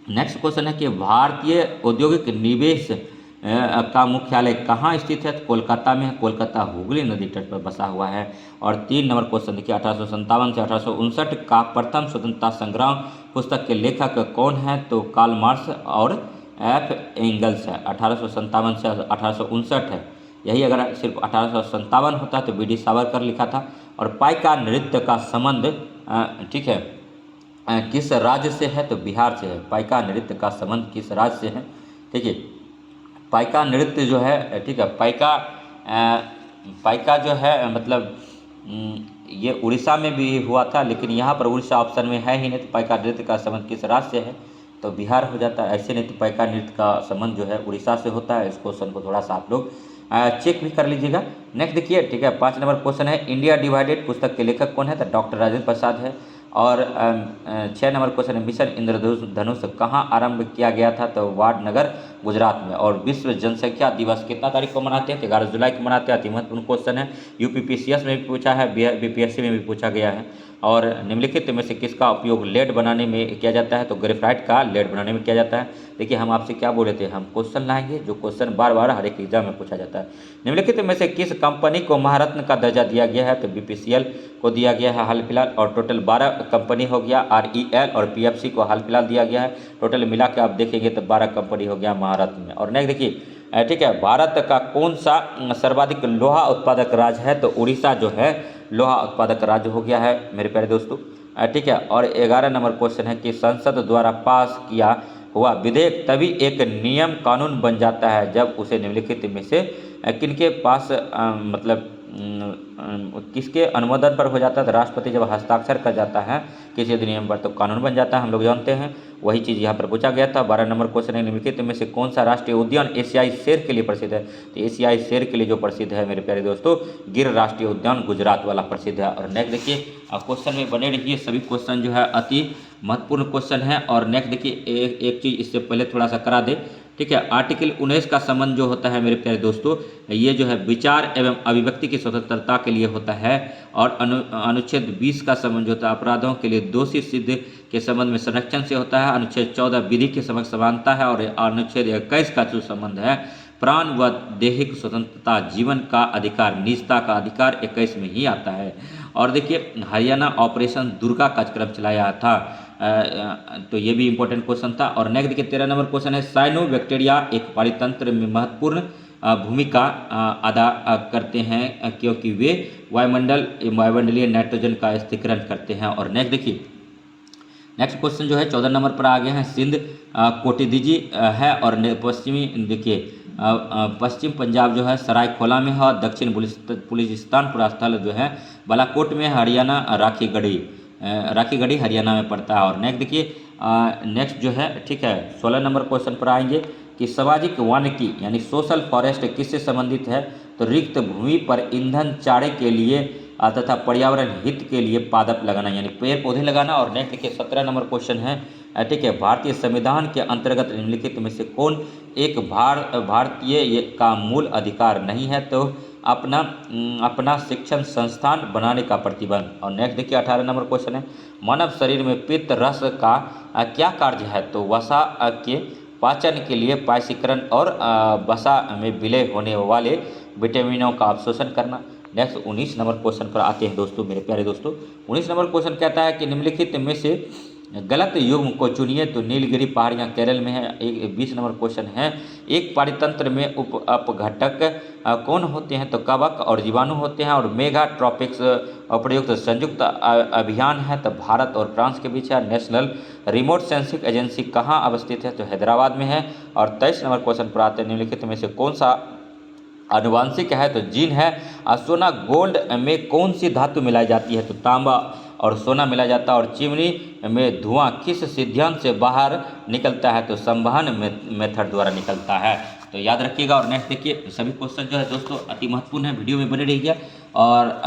[SPEAKER 1] नेक्स्ट क्वेश्चन है कि भारतीय औद्योगिक निवेश का मुख्यालय कहाँ स्थित है? तो कोलकाता में है। कोलकाता हुगली नदी तट पर बसा हुआ है। और 3 नंबर क्वेश्चन देखिए, 1857 से 1859 का प्रथम स्वतंत्रता संग्राम पुस्तक के लेखक कौन है? तो कार्ल मार्क्स और F एंगल्स है। 1857 से 1859 है। यही अगर सिर्फ 1857 होता तो BD सावरकर लिखा था। और पाइका नृत्य का संबंध, ठीक है, किस राज्य से है? तो बिहार से है। पाइका नृत्य का संबंध किस राज्य से है? ठीक है, पाइका नृत्य जो है, ठीक है, पाइका जो है मतलब ये उड़ीसा में भी हुआ था। लेकिन यहाँ पर उड़ीसा ऑप्शन में है ही नहीं। तो पाइका नृत्य का संबंध किस राज्य से है? तो बिहार हो जाता है। ऐसे नहीं तो पाइका नृत्य का संबंध जो है उड़ीसा से होता है। इस क्वेश्चन को थोड़ा सा आप लोग चेक भी कर लीजिएगा। नेक्स्ट देखिए, ठीक है, 5 नंबर क्वेश्चन है, इंडिया डिवाइडेड पुस्तक के लेखक कौन है? तो डॉक्टर राजेंद्र प्रसाद है। और 6 नंबर क्वेश्चन है, मिशन इंद्रधनुष कहाँ आरंभ किया गया था? तो वाडनगर गुजरात में। और विश्व जनसंख्या दिवस कितना तारीख को मनाते हैं? तो 11 जुलाई को मनाते हैं। अति महत्वपूर्ण क्वेश्चन है, UPPCS में भी पूछा है, BPSC में भी पूछा गया है। और निम्नलिखित में से किसका उपयोग लेड बनाने में किया जाता है? तो ग्रेफाइट का लेड बनाने में किया जाता है। देखिए हम आपसे क्या बोले थे, हम क्वेश्चन लाएंगे जो क्वेश्चन बार बार हर एक एग्जाम में पूछा जाता है। निम्नलिखित में से किस कंपनी को महारत्न का दर्जा दिया गया है? तो BPCL को दिया गया है हाल फिलहाल, और टोटल 12 कंपनी हो गया। REL और PFC को हाल फिलहाल दिया गया है। टोटल मिला के आप देखेंगे तो 12 कंपनी हो गया महारत्न में। और नेक्स्ट देखिए, ठीक है, भारत का कौन सा सर्वाधिक लोहा उत्पादक राज्य है? तो उड़ीसा जो है लोहा उत्पादक राज्य हो गया है मेरे प्यारे दोस्तों। ठीक है, और 11 नंबर क्वेश्चन है कि संसद द्वारा पास किया हुआ विधेयक तभी एक नियम कानून बन जाता है जब उसे निम्नलिखित में से किनके पास मतलब किसके अनुमोदन पर हो जाता है? तो राष्ट्रपति जब हस्ताक्षर कर जाता है किसी अधिनियम पर तो कानून बन जाता है, हम लोग जानते हैं। वही चीज़ यहाँ पर पूछा गया था। 12 नंबर क्वेश्चन है, निम्नलिखित में से कौन सा राष्ट्रीय उद्यान एशियाई शेर के लिए प्रसिद्ध है? तो एशियाई शेर के लिए जो प्रसिद्ध है मेरे प्यारे दोस्तों, गिर राष्ट्रीय उद्यान गुजरात वाला प्रसिद्ध है। और नेक्स्ट देखिए, क्वेश्चन में बने रहिए, सभी क्वेश्चन जो है अति महत्वपूर्ण क्वेश्चन है। और नेक्स्ट देखिए, एक चीज़ इससे पहले थोड़ा सा करा दे, ठीक है। आर्टिकल 19 का संबंध जो होता है मेरे प्यारे दोस्तों, ये जो है विचार एवं अभिव्यक्ति की स्वतंत्रता के लिए होता है। और अनुच्छेद 20 का संबंध जो होता है अपराधों के लिए दोषी सिद्ध के संबंध में संरक्षण से होता है। अनुच्छेद 14 विधि के समक्ष समानता है। और अनुच्छेद 21 का जो संबंध है प्राण व दैहिक स्वतंत्रता, जीवन का अधिकार, निजता का अधिकार 21 में ही आता है। और देखिए, हरियाणा ऑपरेशन दुर्गा कार्यक्रम चलाया था, तो ये भी इंपॉर्टेंट क्वेश्चन था। और नेक्स्ट देखिए, 13 नंबर क्वेश्चन है, साइनोबैक्टीरिया एक पारितंत्र में महत्वपूर्ण भूमिका अदा करते हैं क्योंकि वे वायुमंडलीय नाइट्रोजन का स्थिरीकरण करते हैं। और नेक्स्ट देखिए, नेक्स्ट क्वेश्चन जो है 14 नंबर पर आ गए हैं, सिंध कोटिदीजी है। और पश्चिमी देखिए, पश्चिम पंजाब जो है सरायखोला में है। और दक्षिण बलूचिस्तान पूरा स्थल जो है बालाकोट में, हरियाणा राखीगढ़ी हरियाणा में पड़ता है। और नेक्स्ट देखिए, नेक्स्ट जो है, ठीक है, 16 नंबर क्वेश्चन पर आएंगे कि सामाजिक वानिकी यानी सोशल फॉरेस्ट किससे संबंधित है? तो रिक्त भूमि पर ईंधन चारे के लिए तथा पर्यावरण हित के लिए पादप लगाना यानी पेड़ पौधे लगाना। और नेक्स्ट देखिए, 17 नंबर क्वेश्चन है, ठीक है, भारतीय संविधान के अंतर्गत निम्नलिखित में से कौन एक भारतीय का मूल अधिकार नहीं है? तो अपना शिक्षण संस्थान बनाने का प्रतिबंध। और नेक्स्ट देखिए, 18 नंबर क्वेश्चन है, मानव शरीर में पित्त रस का क्या कार्य है? तो वसा के पाचन के लिए पाचीकरण और वसा में विलय होने वाले विटामिनों का अवशोषण करना। नेक्स्ट 19 नंबर क्वेश्चन पर आते हैं दोस्तों, मेरे प्यारे दोस्तों। 19 नंबर क्वेश्चन कहता है कि निम्नलिखित में से गलत युग्म को चुनिए। तो नीलगिरी पहाड़ियाँ केरल में है। 20 नंबर क्वेश्चन है, एक पारितंत्र में अपघटक कौन होते हैं? तो कवक और जीवाणु होते हैं। और मेगा ट्रॉपिक्स प्रयुक्त संयुक्त अभियान है, तो भारत और फ्रांस के बीच है। नेशनल रिमोट सेंसिंग एजेंसी कहाँ अवस्थित है? तो हैदराबाद में है। और 23 नंबर क्वेश्चन पर आते हैं, निम्नलिखित में से कौन सा आनुवांशिक है? तो जीन है। सोना गोल्ड में कौन सी धातु मिलाई जाती है? तो तांबा और सोना मिला जाता है। और चिमनी में धुआं किस सिद्धांत से बाहर निकलता है? तो संवहन मेथड द्वारा निकलता है। तो याद रखिएगा। और नेक्स्ट देखिए, सभी क्वेश्चन जो है दोस्तों अति महत्वपूर्ण है, वीडियो में बने रहिए और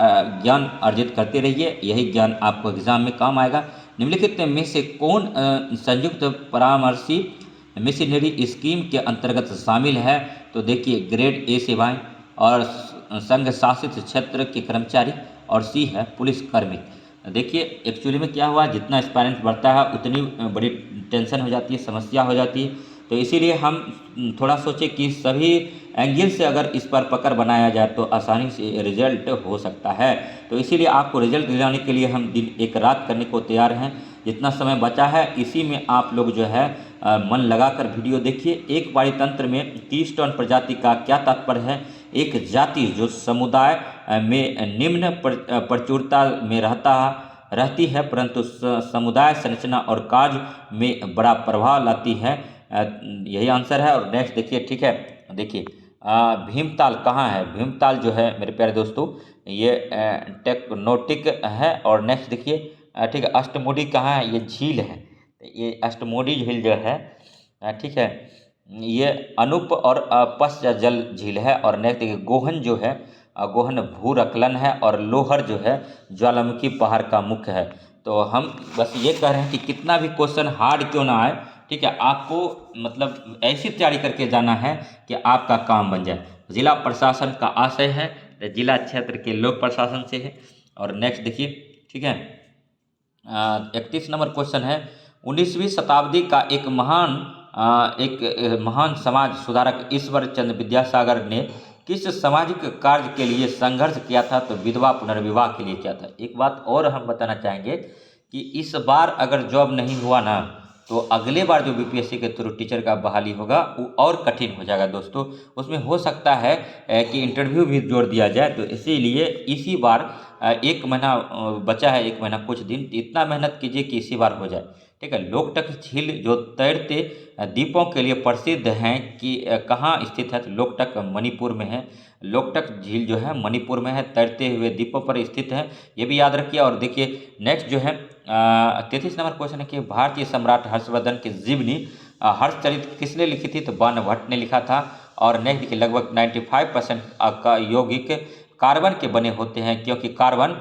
[SPEAKER 1] ज्ञान अर्जित करते रहिए, यही ज्ञान आपको एग्जाम में काम आएगा। निम्नलिखित में से कौन संयुक्त परामर्शी मिशनरी स्कीम के अंतर्गत शामिल है? तो देखिए, ग्रेड ए सेवाएं और संघ शासित क्षेत्र के कर्मचारी। और सी है पुलिस कर्मी। देखिए, एक्चुअली में क्या हुआ, जितना एक्सपेरिमेंट बढ़ता है उतनी बड़ी टेंशन हो जाती है, समस्या हो जाती है। तो इसीलिए हम थोड़ा सोचे कि सभी एंगल से अगर इस पर पकड़ बनाया जाए तो आसानी से रिजल्ट हो सकता है। तो इसीलिए आपको रिजल्ट दिलाने के लिए हम दिन एक रात करने को तैयार हैं। जितना समय बचा है इसी में आप लोग जो है मन लगाकर वीडियो देखिए। एक पारितंत्र में 30 टन प्रजाति का क्या तात्पर्य है? एक जाति जो समुदाय में निम्न प्रचुरता में रहती है परंतु समुदाय संरचना और कार्य में बड़ा प्रभाव लाती है, यही आंसर है। और नेक्स्ट देखिए, ठीक है, देखिए भीमताल कहाँ है? भीमताल जो है मेरे प्यारे दोस्तों ये टेक्टोनिक है। और नेक्स्ट देखिए, ठीक है, अष्टमुडी कहाँ है? ये झील है, ये अष्टमुडी झील जो है, ठीक है, ये अनूप और पश्च जल झील है। और नेक्स्ट देखिए, गोहन जो है, गोहन भूरकलन है। और लोहर जो है ज्वालामुखी पहाड़ का मुख्य है। तो हम बस ये कह रहे हैं कि कितना भी क्वेश्चन हार्ड क्यों ना आए, ठीक है, आपको मतलब ऐसी तैयारी करके जाना है कि आपका काम बन जाए। जिला प्रशासन का आशय है जिला क्षेत्र के लोक प्रशासन से है। और नेक्स्ट देखिए, ठीक है, 31 नंबर क्वेश्चन है, 19वीं शताब्दी का एक महान समाज सुधारक ईश्वर चंद्र विद्यासागर ने किस सामाजिक कार्य के लिए संघर्ष किया था? तो विधवा पुनर्विवाह के लिए किया था। एक बात और हम बताना चाहेंगे कि इस बार अगर जॉब नहीं हुआ ना, तो अगले बार जो बीपीएससी के थ्रू टीचर का बहाली होगा वो और कठिन हो जाएगा दोस्तों। उसमें हो सकता है कि इंटरव्यू भी जोड़ दिया जाए, तो इसीलिए इसी बार 1 महीना बचा है, 1 महीना कुछ दिन, तो इतना मेहनत कीजिए कि इसी बार हो जाए। ठीक है। लोकटक झील जो तैरते द्वीपों के लिए प्रसिद्ध हैं कि कहाँ स्थित है? तो लोकटक मणिपुर में है। लोकटक झील जो है मणिपुर में है, तैरते हुए द्वीपों पर स्थित है, ये भी याद रखिए। और देखिए नेक्स्ट जो है 33 नंबर क्वेश्चन है कि भारतीय सम्राट हर्षवर्धन की जीवनी हर्षचरित किसने लिखी थी? तो बाण भट्ट ने लिखा था। और नेक्स्ट देखिए लगभग 95% का यौगिक कार्बन के बने होते हैं, क्योंकि कार्बन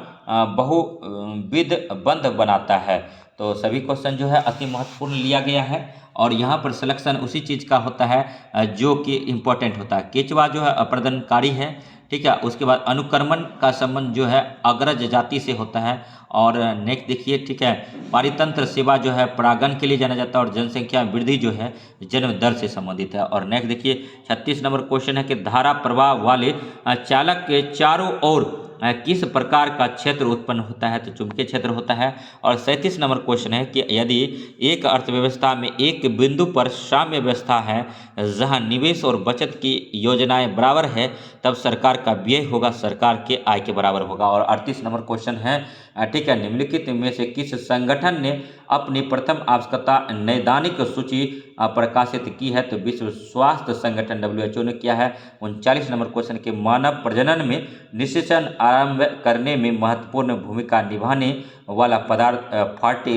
[SPEAKER 1] बहुविध बंध बनाता है। तो सभी क्वेश्चन जो है अति महत्वपूर्ण लिया गया है, और यहाँ पर सिलेक्शन उसी चीज़ का होता है जो कि इम्पोर्टेंट होता है। केचवा जो है अप्रदनकारी है, ठीक है। उसके बाद अनुक्रमण का संबंध जो है अग्रज जाति से होता है। और नेक्स्ट देखिए, ठीक है, पारितंत्र सेवा जो है परागण के लिए जाना जाता है, और जनसंख्या वृद्धि जो है जन्म दर से संबंधित है। और नेक्स्ट देखिए 36 नंबर क्वेश्चन है कि धारा प्रवाह वाले चालक के चारों ओर किस प्रकार का क्षेत्र उत्पन्न होता है? तो चुंबकीय क्षेत्र होता है। और 37 नंबर क्वेश्चन है कि यदि एक अर्थव्यवस्था में एक बिंदु पर साम्य व्यवस्था है जहां निवेश और बचत की योजनाएं बराबर है, तब सरकार का व्यय होगा सरकार के आय के बराबर होगा। और 38 नंबर क्वेश्चन है, ठीक है, निम्नलिखित में से किस संगठन ने अपनी प्रथम आवश्यकता नैदानिक सूची प्रकाशित की है? तो विश्व स्वास्थ्य संगठन WHO ने किया है। 39 नंबर क्वेश्चन के मानव प्रजनन में निषेचन आरंभ करने में महत्वपूर्ण भूमिका निभाने वाला पदार्थ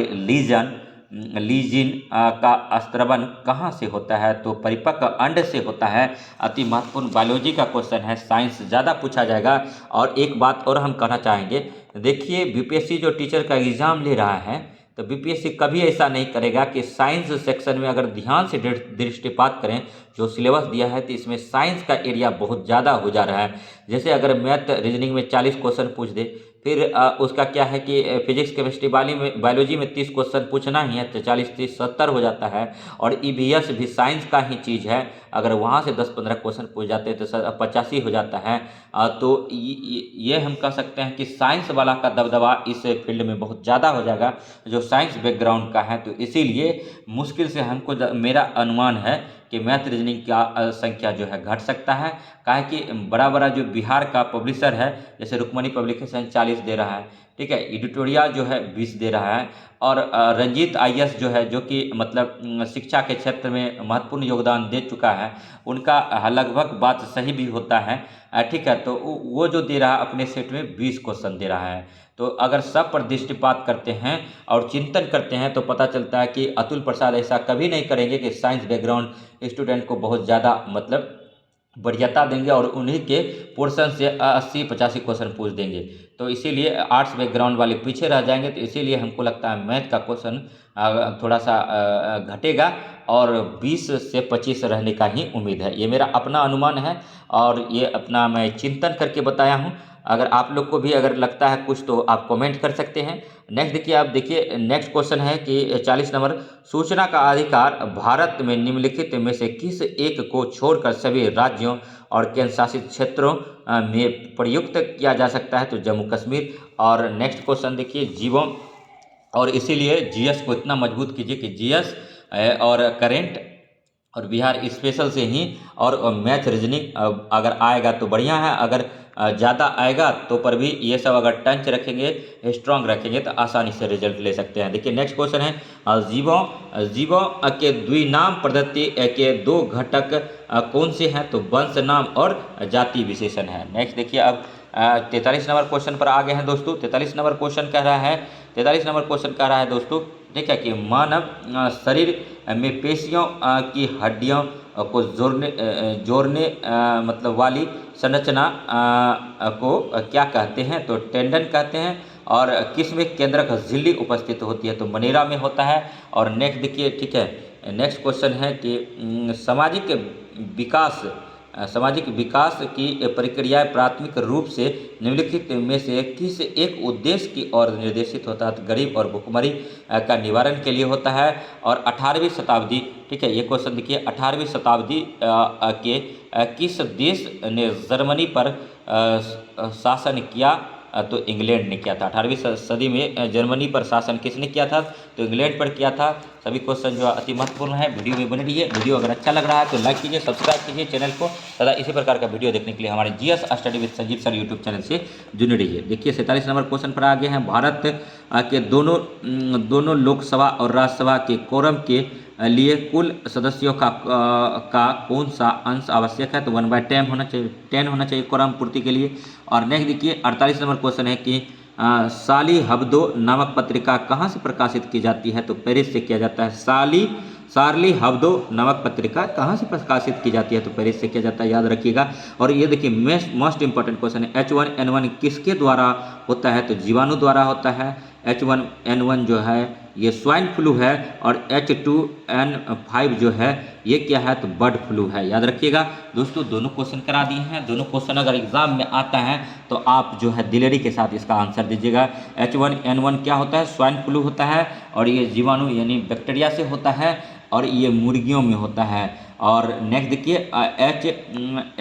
[SPEAKER 1] लीजिन का स्त्रवन कहाँ से होता है? तो परिपक्व अंड से होता है। अति महत्वपूर्ण बायोलॉजी का क्वेश्चन है, साइंस ज़्यादा पूछा जाएगा। और एक बात और हम कहना चाहेंगे, देखिए बीपीएससी जो टीचर का एग्ज़ाम ले रहा है, तो बीपीएससी कभी ऐसा नहीं करेगा कि साइंस सेक्शन में अगर ध्यान से दृष्टिपात करें जो सिलेबस दिया है, तो इसमें साइंस का एरिया बहुत ज़्यादा हो जा रहा है। जैसे अगर मैथ रीजनिंग में 40 क्वेश्चन पूछ दे, फिर उसका क्या है कि फिजिक्स केमिस्ट्री बायोलॉजी में 30 क्वेश्चन पूछना ही है, तो 40 30 70 हो जाता है। और ईवीएस भी साइंस का ही चीज़ है, अगर वहाँ से 10-15 क्वेश्चन पूछ जाते हैं तो 85 हो जाता है। तो ये हम कह सकते हैं कि साइंस वाला का दबदबा इस फील्ड में बहुत ज़्यादा हो जाएगा जो साइंस बैकग्राउंड का है। तो इसीलिए मुश्किल से हमको मेरा अनुमान है कि मैथ रीजनिंग का संख्या जो है घट सकता है। काहे कि बड़ा जो बिहार का पब्लिशर है, जैसे रुक्मणी पब्लिकेशन 40 दे रहा है, ठीक है, एडिटोरियल जो है 20 दे रहा है। और रंजीत IAS जो है, जो कि मतलब शिक्षा के क्षेत्र में महत्वपूर्ण योगदान दे चुका है, उनका लगभग बात सही भी होता है, ठीक है। तो वो जो दे रहा है अपने सेट में 20 क्वेश्चन दे रहा है। तो अगर सब पर दृष्टिपात करते हैं और चिंतन करते हैं तो पता चलता है कि अतुल प्रसाद ऐसा कभी नहीं करेंगे कि साइंस बैकग्राउंड स्टूडेंट को बहुत ज़्यादा मतलब वरीयता देंगे और उन्हीं के पोर्शन से 80-85 क्वेश्चन पूछ देंगे। तो इसीलिए आर्ट्स बैकग्राउंड वाले पीछे रह जाएंगे। तो इसीलिए हमको लगता है मैथ का क्वेश्चन थोड़ा सा घटेगा और 20 से 25 रहने का ही उम्मीद है। ये मेरा अपना अनुमान है और ये अपना मैं चिंतन करके बताया हूँ। अगर आप लोग को भी अगर लगता है कुछ तो आप कमेंट कर सकते हैं। नेक्स्ट देखिए, आप देखिए नेक्स्ट क्वेश्चन है कि 40 नंबर, सूचना का अधिकार भारत में निम्नलिखित में से किस एक को छोड़कर सभी राज्यों और केंद्र शासित क्षेत्रों में प्रयुक्त किया जा सकता है? तो जम्मू कश्मीर। और नेक्स्ट क्वेश्चन देखिए, जीवों, और इसीलिए जीएस को इतना मजबूत कीजिए कि जीएस और करेंट और बिहार स्पेशल से ही और मैथ रीजनिंग अगर आएगा तो बढ़िया है, अगर ज़्यादा आएगा तो पर भी ये सब अगर टंच रखेंगे, स्ट्रांग रखेंगे तो आसानी से रिजल्ट ले सकते हैं। देखिए नेक्स्ट क्वेश्चन है, जीवों के द्विनाम पद्धति के 2 घटक कौन से हैं? तो वंश नाम और जाति विशेषण है। नेक्स्ट देखिए, अब 43 नंबर क्वेश्चन पर आ गए हैं दोस्तों। 43 नंबर क्वेश्चन कह रहा है दोस्तों, ठीक है, कि मानव शरीर में पेशियों की हड्डियों को जोड़ने मतलब वाली संरचना को क्या कहते हैं? तो टेंडन कहते हैं। और किस में केंद्रक झिल्ली उपस्थित होती है? तो मनेरा में होता है। और नेक्स्ट देखिए, ठीक है, नेक्स्ट क्वेश्चन है कि सामाजिक विकास सामाजिक विकास की प्रक्रियाएं प्राथमिक रूप से निम्नलिखित में से किस एक उद्देश्य की ओर निर्देशित होता है? तो गरीब और भुखमरी का निवारण के लिए होता है। और 18वीं शताब्दी, ठीक है, ये क्वेश्चन देखिए, 18वीं शताब्दी के किस देश ने जर्मनी पर शासन किया? तो इंग्लैंड ने किया था। 18वीं सदी में जर्मनी पर शासन किसने किया था? तो इंग्लैंड पर किया था। सभी क्वेश्चन जो अति महत्वपूर्ण है, वीडियो में बने रहिए। वीडियो अगर अच्छा लग रहा है तो लाइक कीजिए, सब्सक्राइब कीजिए चैनल को तथा इसी प्रकार का वीडियो देखने के लिए हमारे GS study with Sanjeev sir YouTube channel से जुड़े रहिए। देखिए 47 नंबर क्वेश्चन पर आगे हैं। भारत के दोनों लोकसभा और राज्यसभा के कोरम के लिए कुल सदस्यों का कौन सा अंश आवश्यक है? तो 1/10 होना चाहिए, 10 होना चाहिए कोरम पूर्ति के लिए। और नेक्स्ट देखिए 48 नंबर क्वेश्चन है कि साली हब्दो नामक पत्रिका कहाँ से प्रकाशित की जाती है? तो पेरिस से किया जाता है। शार्ली हब्दो नामक पत्रिका कहाँ से प्रकाशित की जाती है? तो पेरिस से किया जाता है, याद रखिएगा। और ये देखिए मोस्ट इंपॉर्टेंट क्वेश्चन है, H1N1 किसके द्वारा होता है? तो जीवाणु द्वारा होता है। H1N1 जो है ये स्वाइन फ्लू है, और H2N5 जो है ये क्या है? तो बर्ड फ्लू है, याद रखिएगा। दोस्तों दोनों क्वेश्चन करा दिए हैं। दोनों क्वेश्चन अगर एग्जाम में आता है तो आप जो है दिलेरी के साथ इसका आंसर दीजिएगा। H1N1 क्या होता है? स्वाइन फ्लू होता है, और ये जीवाणु यानी बैक्टीरिया से होता है, और ये मुर्गियों में होता है। और नेक्स्ट देखिए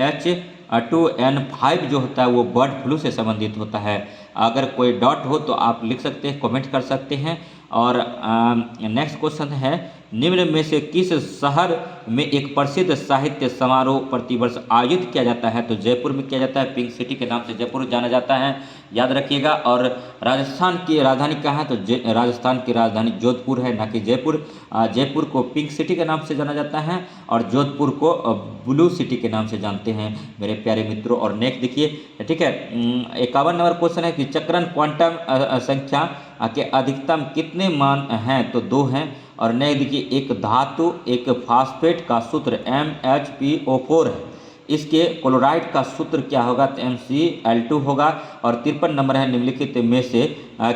[SPEAKER 1] H2N5 जो होता है वो बर्ड फ्लू से संबंधित होता है। अगर कोई डाउट हो तो आप लिख सकते हैं, कमेंट कर सकते हैं। और नेक्स्ट क्वेश्चन है, निम्न में से किस शहर में एक प्रसिद्ध साहित्य समारोह प्रतिवर्ष आयोजित किया जाता है? तो जयपुर में किया जाता है, पिंक सिटी के नाम से जयपुर जाना जाता है, याद रखिएगा। और राजस्थान की राजधानी कहाँ है? तो राजस्थान की राजधानी जोधपुर है, ना कि जयपुर। जयपुर को पिंक सिटी के नाम से जाना जाता है, और जोधपुर को ब्लू सिटी के नाम से जानते हैं मेरे प्यारे मित्रों। और नेक्स्ट देखिए, ठीक है, 51 नंबर क्वेश्चन है कि चक्रण क्वांटम संख्या के अधिकतम कितने मान हैं? तो 2 हैं। और नेक्स्ट देखिए, एक धातु एक फास्फेट का सूत्र MHPO4 है, इसके क्लोराइड का सूत्र क्या होगा? तो MCl2 होगा। और 53 नंबर है, निम्नलिखित में से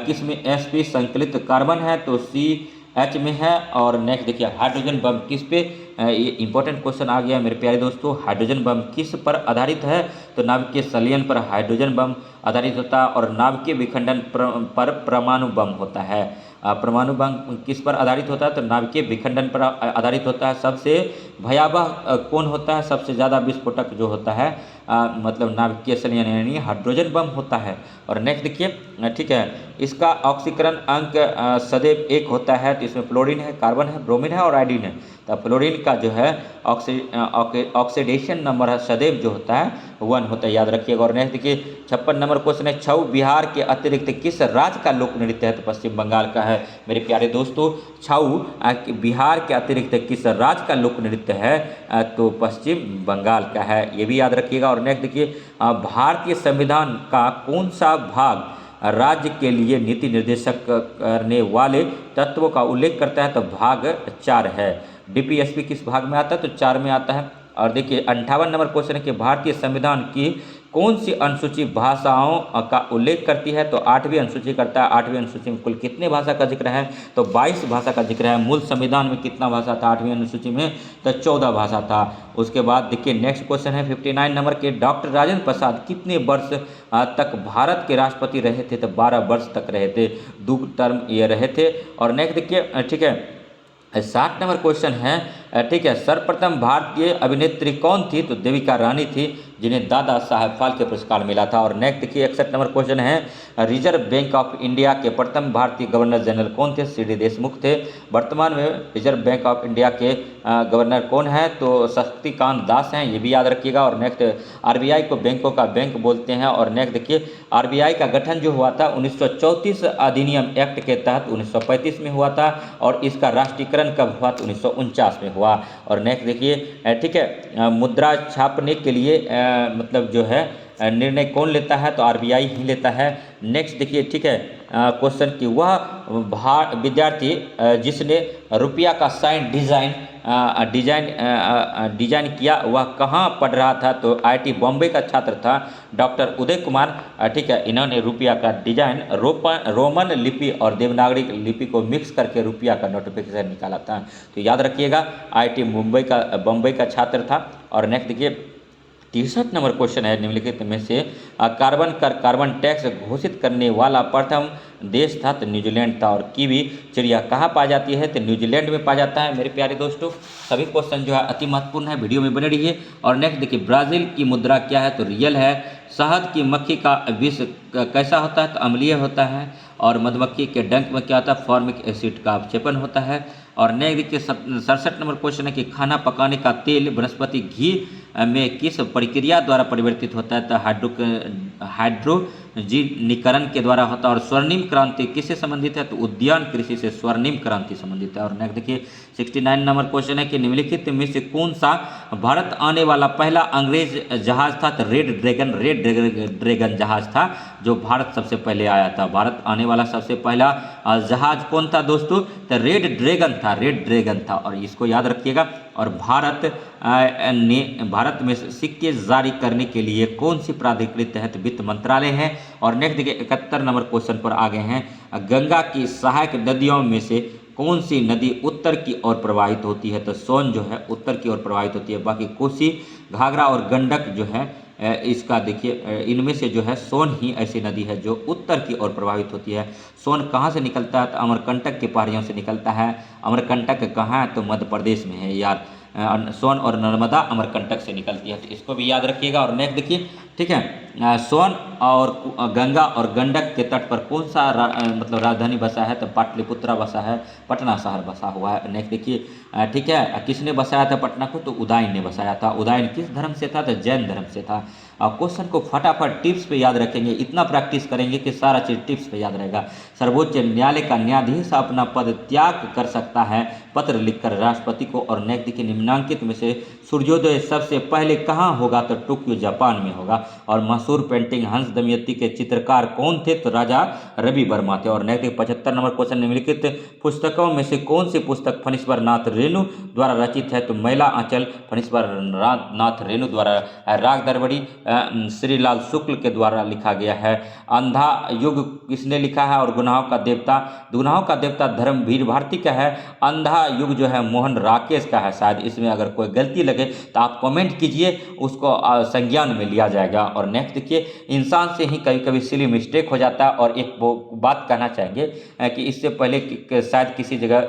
[SPEAKER 1] किस में sp संकलित कार्बन है? तो CH में है। और नेक्स्ट देखिए, हाइड्रोजन बम किस पे, ये इंपॉर्टेंट क्वेश्चन आ गया मेरे प्यारे दोस्तों, हाइड्रोजन बम किस पर आधारित है? तो नाभिकीय संलयन पर हाइड्रोजन बम आधारित होता है, और नाभिकीय विखंडन पर परमाणु बम होता है। परमाणु बम किस पर आधारित होता है? तो नाभिकीय विखंडन पर आधारित होता है। सबसे भयावह कौन होता है? सबसे ज़्यादा विस्फोटक जो होता है मतलब नाभिकीय संलयन यानी हाइड्रोजन बम होता है। और नेक्स्ट देखिए, ठीक है, इसका ऑक्सीकरण अंक सदैव 1 होता है। तो इसमें फ्लोरीन है, कार्बन है, ब्रोमीन है और आयोडीन है। तो फ्लोरीन का जो है ऑक्सीडेशन नंबर है सदैव जो होता है 1 होता है, याद रखिएगा। और नेक्स्ट देखिए 56 नंबर क्वेश्चन है, छऊ बिहार के अतिरिक्त किस राज्य का लोक नृत्य है? तो पश्चिम बंगाल का है मेरे प्यारे दोस्तों। छऊ बिहार के अतिरिक्त किस राज्य का लोक नृत्य है? तो पश्चिम बंगाल का है, ये भी याद रखिएगा। और नेक्स्ट देखिए, भारतीय संविधान का कौन सा भाग राज्य के लिए नीति निर्देशक करने वाले तत्वों का उल्लेख करता है? तो भाग 4 है। DPSP किस भाग में आता है? तो 4 में आता है। और देखिए 58 नंबर क्वेश्चन है कि भारतीय संविधान की कौन सी अनुसूची भाषाओं का उल्लेख करती है? तो 8वीं अनुसूची करता है। 8वीं अनुसूची में कुल कितने भाषा का जिक्र है? तो 22 भाषा का जिक्र है। मूल संविधान में कितना भाषा था 8वीं अनुसूची में? तो 14 भाषा था। उसके बाद देखिए नेक्स्ट क्वेश्चन है 59 नंबर के, डॉक्टर राजेंद्र प्रसाद कितने वर्ष तक भारत के राष्ट्रपति रहे थे? तो 12 वर्ष तक रहे थे, 2 टर्म ये रहे थे। और नेक्स्ट देखिए, ठीक है, 60 नंबर क्वेश्चन है, ठीक है, सर्वप्रथम भारतीय अभिनेत्री कौन थी? तो देविका रानी थी, जिन्हें दादा साहब फाल्के पुरस्कार मिला था। और नेक्स्ट देखिए 61 नंबर क्वेश्चन है, रिजर्व बैंक ऑफ इंडिया के प्रथम भारतीय गवर्नर जनरल कौन थे? CD देशमुख थे। वर्तमान में रिजर्व बैंक ऑफ इंडिया के गवर्नर कौन है? तो शक्तिकांत दास हैं, ये भी याद रखिएगा। और नेक्स्ट RBI को बैंकों का बैंक बोलते हैं। और नेक्स्ट देखिए, RBI का गठन जो हुआ था 1934 अधिनियम एक्ट के तहत 1935 में हुआ था, और इसका राष्ट्रीयकरण कब हुआ? तो 1949 में हुआ। और नेक्स्ट देखिए, ठीक है, मुद्रा छापने के लिए मतलब जो है निर्णय कौन लेता है? तो RBI ही लेता है। नेक्स्ट देखिए, ठीक है, क्वेश्चन कि वह विद्यार्थी जिसने रुपया का साइन डिजाइन किया वह कहाँ पढ़ रहा था? तो IIT बॉम्बे का छात्र था डॉक्टर उदय कुमार, ठीक है। इन्होंने रुपया का डिजाइन रोमन लिपि और देवनागरी लिपि को मिक्स करके रुपया का नोटिफिकेशन निकाला था। तो याद रखिएगा, IIT बॉम्बे का छात्र था। और नेक्स्ट देखिए, 63 नंबर क्वेश्चन है, निम्नलिखित में से कार्बन कर कार्बन टैक्स घोषित करने वाला प्रथम देश था तो न्यूजीलैंड था। और कीवी चिड़िया कहाँ पाई जाती है तो न्यूजीलैंड में पाया जाता है। मेरे प्यारे दोस्तों, सभी क्वेश्चन जो है अति महत्वपूर्ण है, वीडियो में बने रहिए। और नेक्स्ट देखिए, ब्राज़ील की मुद्रा क्या है तो रियल है। शहद की मक्खी का विष कैसा होता है तो अम्लीय होता है। और मधुमक्खी के डंक में क्या होता है, फॉर्मिक एसिड का अपक्षेपण होता है। और नेक्स्ट देखिए 67 नंबर क्वेश्चन है कि खाना पकाने का तेल वनस्पति घी में किस प्रक्रिया द्वारा परिवर्तित होता है तो हाइड्रोजीनीकरण के द्वारा होता है। और स्वर्णिम क्रांति किससे संबंधित है तो उद्यान कृषि से स्वर्णिम क्रांति संबंधित है। और नेक्स्ट देखिए 69 नंबर क्वेश्चन है कि निम्नलिखित में से कौन सा भारत आने वाला पहला अंग्रेज जहाज था तो रेड ड्रैगन जहाज था जो भारत सबसे पहले आया था। भारत आने वाला सबसे पहला जहाज कौन था दोस्तों तो रेड ड्रैगन था। और इसको याद रखिएगा। और भारत में सिक्के जारी करने के लिए कौन सी प्राधिकृत तहत वित्त मंत्रालय है। और नेक्स्ट देखिए 71 नंबर क्वेश्चन पर आ गए हैं, गंगा की सहायक नदियों में से कौन सी नदी उत्तर की ओर प्रवाहित होती है तो सोन जो है उत्तर की ओर प्रवाहित होती है। बाकी कोसी, घाघरा और गंडक जो है इसका देखिए इनमें से जो है सोन ही ऐसी नदी है जो उत्तर की ओर प्रवाहित होती है। सोन कहाँ से निकलता है तो अमरकंटक की पहाड़ियों से निकलता है। अमरकंटक कहाँ है तो मध्य प्रदेश में है यार। सोन और नर्मदा अमरकंटक से निकलती है, तो इसको भी याद रखिएगा। और नेक्स्ट देखिए, ठीक है, सोन और गंगा और गंडक के तट पर कौन सा मतलब राजधानी बसा है तो पाटलिपुत्रा बसा है, पटना शहर बसा हुआ है। नेक्स्ट देखिए, ठीक है, किसने बसाया था पटना को तो उदयन ने बसाया था। उदयन किस धर्म से था तो जैन धर्म से था। क्वेश्चन को फटाफट टिप्स पे याद रखेंगे, इतना प्रैक्टिस करेंगे कि सारा चीज़ टिप्स पे याद रहेगा। सर्वोच्च न्यायालय का न्यायाधीश अपना पद त्याग कर सकता है पत्र लिखकर राष्ट्रपति को। और नेक्स्ट देखिए, निम्नांकित में से सूर्योदय सबसे पहले कहाँ होगा तो टोक्यो जापान में होगा। और मशहूर पेंटिंग हंस दमयंती के चित्रकार कौन थे तो राजा रवि वर्मा थे। और नेक्स्ट 75 नंबर क्वेश्चन, निम्नलिखित पुस्तकों में से कौन सी पुस्तक फणीश्वर नाथ रेणु द्वारा रचित है तो मैला आंचल फणीश्वर नाथ रेणु द्वारा। राग दरबड़ी श्रीलाल शुक्ल के द्वारा लिखा गया है। अंधा युग किसने लिखा है और गुनाहों का देवता धर्मवीर भारती का है। अंधा युग जो है मोहन राकेश का है। शायद इसमें अगर कोई गलती लगे तो आप कमेंट कीजिए, उसको संज्ञान में लिया जाएगा। और नेक्स्ट देखिए, इंसान से ही कभी कभी सिली मिस्टेक हो जाता है। और एक वो बात कहना चाहेंगे कि इससे पहले शायद किसी जगह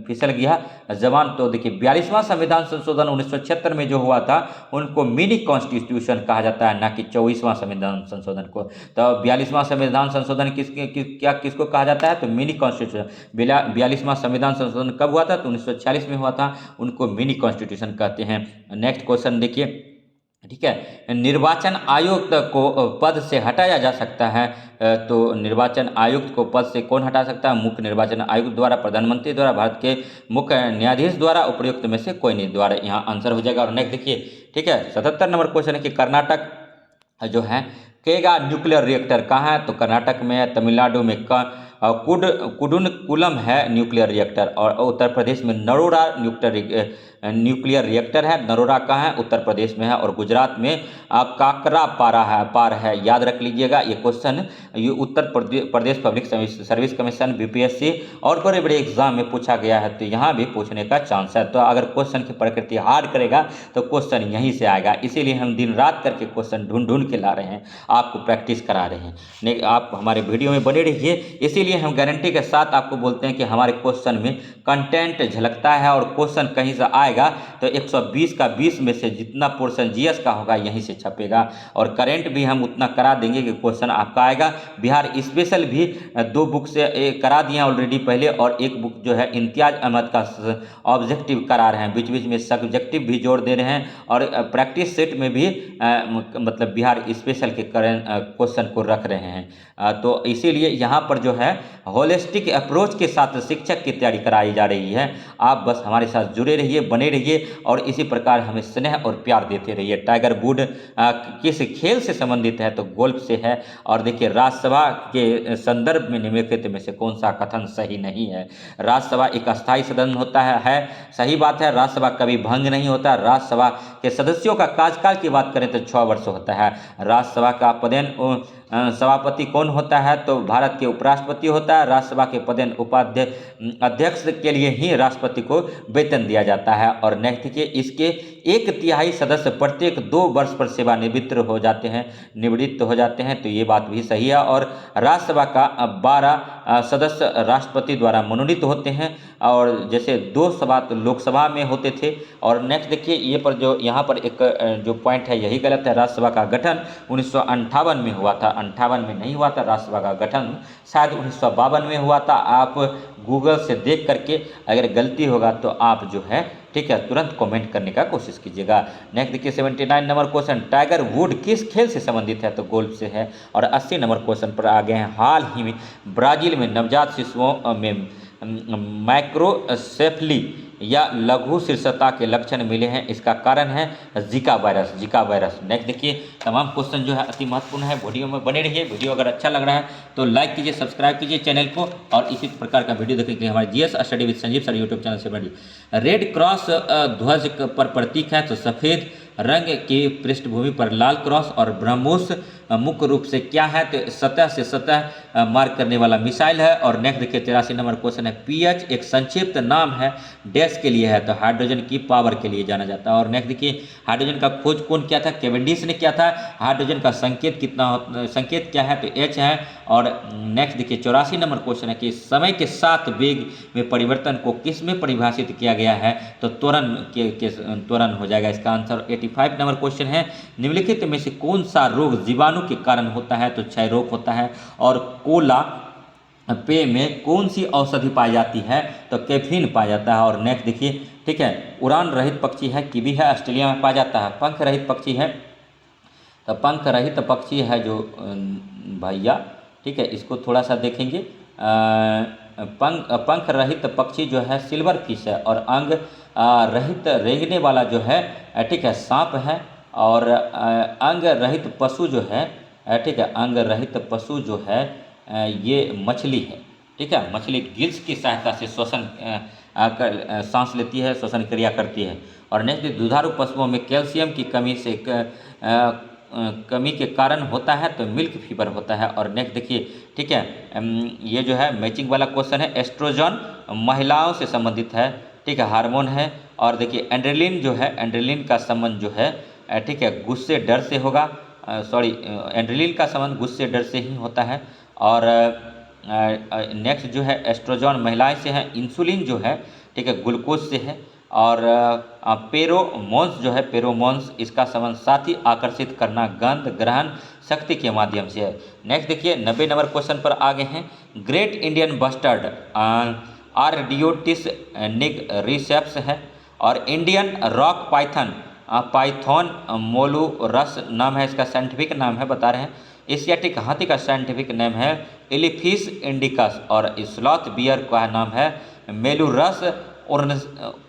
[SPEAKER 1] फिसल गया जबान, तो देखिए 42वां संविधान संशोधन 1976 में जो हुआ था उनको मिनी कॉन्स्टिट्यूशन कहा जाता है, ना कि 24वां संविधान संशोधन को। तो 42वां संविधान संशोधन किसको कहा जाता है तो मिनी कॉन्स्टिट्यूशन। 42वां संविधान संशोधन कब हुआ था तो 1946 में हुआ था, उनको मिनी कॉन्स्टिट्यूशन कहते हैं। नेक्स्ट क्वेश्चन देखिए, ठीक है, निर्वाचन आयुक्त को पद से हटाया जा सकता है तो निर्वाचन आयुक्त को पद से कौन हटा सकता है, मुख्य निर्वाचन आयुक्त द्वारा, प्रधानमंत्री द्वारा, भारत के मुख्य न्यायाधीश द्वारा, उपयुक्त में से कोई नहीं द्वारा। यहाँ आंसर हो जाएगा। और नेक्स्ट देखिए, ठीक है, 77 नंबर क्वेश्चन है कि कर्नाटक जो है केगा न्यूक्लियर रिएक्टर कहाँ है तो कर्नाटक में है, तमिलनाडु में कुडुनकुलम है न्यूक्लियर रिएक्टर। और उत्तर प्रदेश में नरोरा न्यूक्लियर रिएक्टर है। नरोरा कहाँ है उत्तर प्रदेश में है। और गुजरात में काकरा पार है, याद रख लीजिएगा ये क्वेश्चन। ये Uttar Pradesh public service commission BPSC और बड़े बड़े एग्जाम में पूछा गया है, तो यहाँ भी पूछने का चांस है। तो अगर क्वेश्चन की प्रकृति हार्ड करेगा तो क्वेश्चन यहीं से आएगा, इसीलिए हम दिन रात करके क्वेश्चन ढूंढ के ला रहे हैं, आपको प्रैक्टिस करा रहे हैं। आप हमारे वीडियो में बने रहिए, इसीलिए हम गारंटी के साथ आपको बोलते हैं कि हमारे क्वेश्चन में कंटेंट झलकता है। और क्वेश्चन कहीं से आएगा तो 120 का 20 में से जितना पोर्शन जीएस का होगा यहीं से छपेगा। और करंट भी हम उतना करा देंगे कि क्वेश्चन आपका आएगा। बिहार स्पेशल भी 2 बुक से करा दिए ऑलरेडी पहले, और एक बुक जो है इम्तियाज अहमद का ऑब्जेक्टिव करा रहे हैं, बीच बीच में सब्जेक्टिव भी जोड़ दे रहे हैं। और प्रैक्टिस सेट में भी मतलब बिहार स्पेशल के क्वेश्चन को रख रहे हैं। तो इसीलिए यहाँ पर जो है होलिस्टिक अप्रोच के साथ शिक्षक की तैयारी कराई जा रही है। आप बस हमारे साथ जुड़े रहिए, बने रहिए और इसी प्रकार हमें स्नेह और प्यार देते रहिए। टाइगर वुड किस खेल से संबंधित है तो गोल्फ से है। और देखिए, राज्यसभा के संदर्भ में निम्नलिखित में से कौन सा कथन सही नहीं है। राज्यसभा एक अस्थायी सदन होता है, सही बात है। राज्यसभा कभी भंग नहीं होता। राज्यसभा के सदस्यों का कार्यकाल की बात करें तो 6 वर्ष होता है। राज्यसभा का पदेन सभापति कौन होता है तो भारत के उपराष्ट्रपति होता है। राज्यसभा के पदेन अध्यक्ष के लिए ही राष्ट्रपति को वेतन दिया जाता है। और नेक्स्ट देखिए, इसके एक तिहाई सदस्य प्रत्येक 2 वर्ष पर सेवानिवृत्त हो जाते हैं, तो ये बात भी सही है। और राज्यसभा का 12 सदस्य राष्ट्रपति द्वारा मनोनीत होते हैं, और जैसे 2 सभा तो लोकसभा में होते थे। और नेक्स्ट देखिए, ये पर जो यहाँ पर एक जो पॉइंट है यही गलत है। राज्यसभा का गठन 1958 में हुआ था, 58 में नहीं हुआ था। राज्यसभा का गठन शायद 1952 में हुआ था। आप गूगल से देख करके अगर गलती होगा तो आप जो है ठीक है तुरंत कमेंट करने का कोशिश कीजिएगा। नेक्स्ट देखिए 79 नंबर क्वेश्चन, टाइगर वुड किस खेल से संबंधित है? तो गोल्फ से है। और 80 नंबर क्वेश्चन पर आ गए हैं, हाल ही में ब्राजील में नवजात शिशुओं में माइक्रोसेफली या लघु शीर्षता के लक्षण मिले हैं, इसका कारण है जीका वायरस। नेक्स्ट देखिए, तमाम क्वेश्चन जो है अति महत्वपूर्ण है, वीडियो में बने रहिए। वीडियो अगर अच्छा लग रहा है तो लाइक कीजिए, सब्सक्राइब कीजिए चैनल को, और इसी प्रकार का वीडियो देखने के लिए हमारे GS study with Sanjeev sir YouTube channel से बढ़िए। रेड क्रॉस ध्वज पर प्रतीक है, तो सफ़ेद रंग की पृष्ठभूमि पर लाल क्रॉस। और ब्रह्मोस मुख्य रूप से क्या है? तो सतह से सतह मार्क करने वाला मिसाइल है। और नेक्स्ट देखिए 83 नंबर क्वेश्चन है, पीएच एक संक्षिप्त नाम है डैश के लिए है? तो हाइड्रोजन की पावर के लिए जाना जाता है। और नेक्स्ट देखिए, हाइड्रोजन का खोज कौन किया था? कैवेंडिश ने किया था। हाइड्रोजन का संकेत क्या है? तो एच है। और नेक्स्ट देखिए 84 नंबर क्वेश्चन है कि समय के साथ वेग में परिवर्तन को किस में परिभाषित किया गया है? तो त्वरण हो जाएगा इसका आंसर। 85 नंबर क्वेश्चन है, निम्नलिखित में से कौन सा रोग जीवाणु के कारण होता है? तो क्षय रोग होता है। और कोला पेय में कौन सी औषधि पाई जाती है? तो कैफीन पाया जाता है। और नेक्स्ट देखिए ठीक है, उड़ान रहित पक्षी है, कीवी है, ऑस्ट्रेलिया में पाया जाता है। पंख रहित पक्षी है, तो पंख रहित पक्षी है जो भैया ठीक है, इसको थोड़ा सा देखेंगे। पंख रहित पक्षी जो है सिल्वर फिश है। और अंग रहित रेंगने वाला जो है ठीक है सांप है। और अंग रहित पशु जो है ठीक है, अंग रहित पशु जो है ये मछली है। ठीक है, मछली गिल्स की सहायता से श्वसन सांस लेती है, श्वसन क्रिया करती है। और नेक्स्ट, दुधारू पशुओं में कैल्शियम की कमी के कारण होता है, तो मिल्क फीवर होता है। और नेक्स्ट देखिए ठीक है, ये जो है मैचिंग वाला क्वेश्चन है, एस्ट्रोजन महिलाओं से संबंधित है, ठीक है, हार्मोन है। और देखिए एंड्रेलिन जो है, एंड्रेलिन का संबंध जो है ठीक है गुस्से डर से होगा, एंड्रेलिन का संबंध गुस्से डर से ही होता है। और नेक्स्ट जो है एस्ट्रोजन महिलाएं से है, इंसुलिन जो है ठीक है ग्लूकोज से है। और पेरोमोन्स जो है, पेरोमोन्स इसका संबंध साथी आकर्षित करना गंध ग्रहण शक्ति के माध्यम से है। नेक्स्ट देखिए 90 नंबर क्वेश्चन पर आगे हैं, ग्रेट इंडियन बस्टर्ड आर्डियोटिस निगरिसेप्स है। और इंडियन रॉक पाइथन मोलुरस नाम है, इसका साइंटिफिक नाम है बता रहे हैं। एशियाटिक हाथी का साइंटिफिक नेम है एलिफिस इंडिकस। और स्लॉथ बियर का नाम है मेलुरस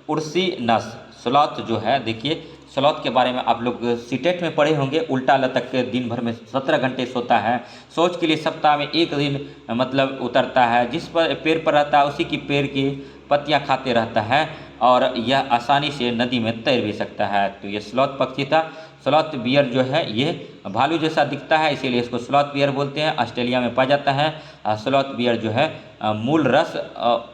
[SPEAKER 1] उर्सिनस। स्लॉथ जो है, देखिए स्लॉथ के बारे में आप लोग सीटेट में पढ़े होंगे, उल्टा लटक के दिन भर में 17 घंटे सोता है, सोच के लिए सप्ताह में एक दिन मतलब उतरता है, जिस पर पेड़ पर रहता है उसी की पेड़ की पत्तियां खाते रहता है। और यह आसानी से नदी में तैर भी सकता है। तो ये स्लॉथ पक्षी था। स्लॉथ बियर जो है ये भालू जैसा दिखता है, इसीलिए इसको स्लॉथ बियर बोलते हैं। ऑस्ट्रेलिया में पाया जाता है। स्लॉथ बियर जो है मूल रस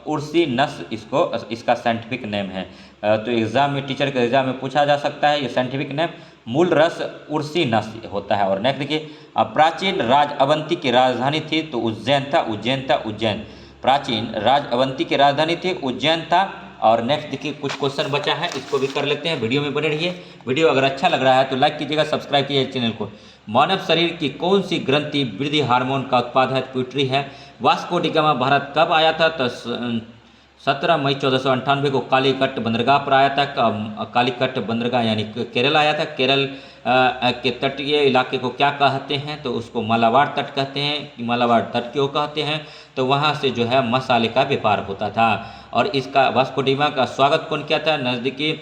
[SPEAKER 1] उर्सिनस इसका साइंटिफिक नेम है। तो एग्जाम में, टीचर के एग्जाम में पूछा जा सकता है, ये साइंटिफिक नेम मूल रस उर्सिनस होता है। और नेक्स्ट देखिए, प्राचीन राज अवंती की राजधानी थी, तो उज्जैन। प्राचीन राज अवंती की राजधानी थी, उज्जैन था। और नेक्स्ट देखिए कुछ क्वेश्चन बचा है, इसको भी कर लेते हैं। वीडियो में बने रहिए। वीडियो अगर अच्छा लग रहा है तो लाइक कीजिएगा, सब्सक्राइब कीजिए चैनल को। मानव शरीर की कौन सी ग्रंथि वृद्धि हार्मोन का उत्पाद है? प्यूटरी है। वास्को डी गामा भारत कब आया था? तो 17 मई 1498 को कालीकट बंदरगाह पर आया था। कालीकट बंदरगाह यानी केरल आया था। केरल के तटीय इलाके को क्या कहते हैं? तो उसको मालाबार तट कहते हैं। मालाबार तट क्यों कहते हैं? तो वहाँ से जो है मसाले का व्यापार होता था। और इसका वास्को डी गामा का स्वागत कौन किया था? नज़दीकी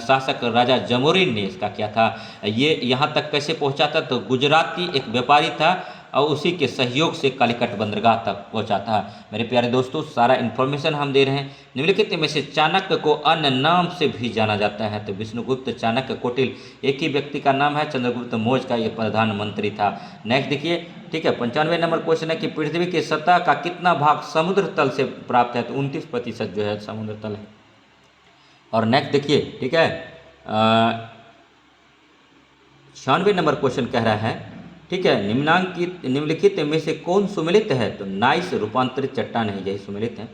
[SPEAKER 1] शासक राजा जमोरिन ने इसका किया था। ये यहाँ तक कैसे पहुँचा था? तो गुजराती एक व्यापारी था और उसी के सहयोग से कालीकट बंदरगाह तक पहुंचा था। मेरे प्यारे दोस्तों, सारा इन्फॉर्मेशन हम दे रहे हैं। निम्नलिखित में से चाणक्य को अन्य नाम से भी जाना जाता है? तो विष्णुगुप्त, चाणक्य, कौटिल्य एक ही व्यक्ति का नाम है। चंद्रगुप्त मौर्य का ये प्रधानमंत्री था। नेक्स्ट देखिए ठीक है, 95 नंबर क्वेश्चन है कि पृथ्वी की सतह का कितना भाग समुद्र तल से प्राप्त है? तो 29% जो है समुद्र तल है। और नेक्स्ट देखिए ठीक है, 96 नंबर क्वेश्चन कह रहा है, ठीक है, निम्नलिखित में से कौन सुमेलित है? तो नाइस रूपांतरित चट्टान है, यही सुमेलित है।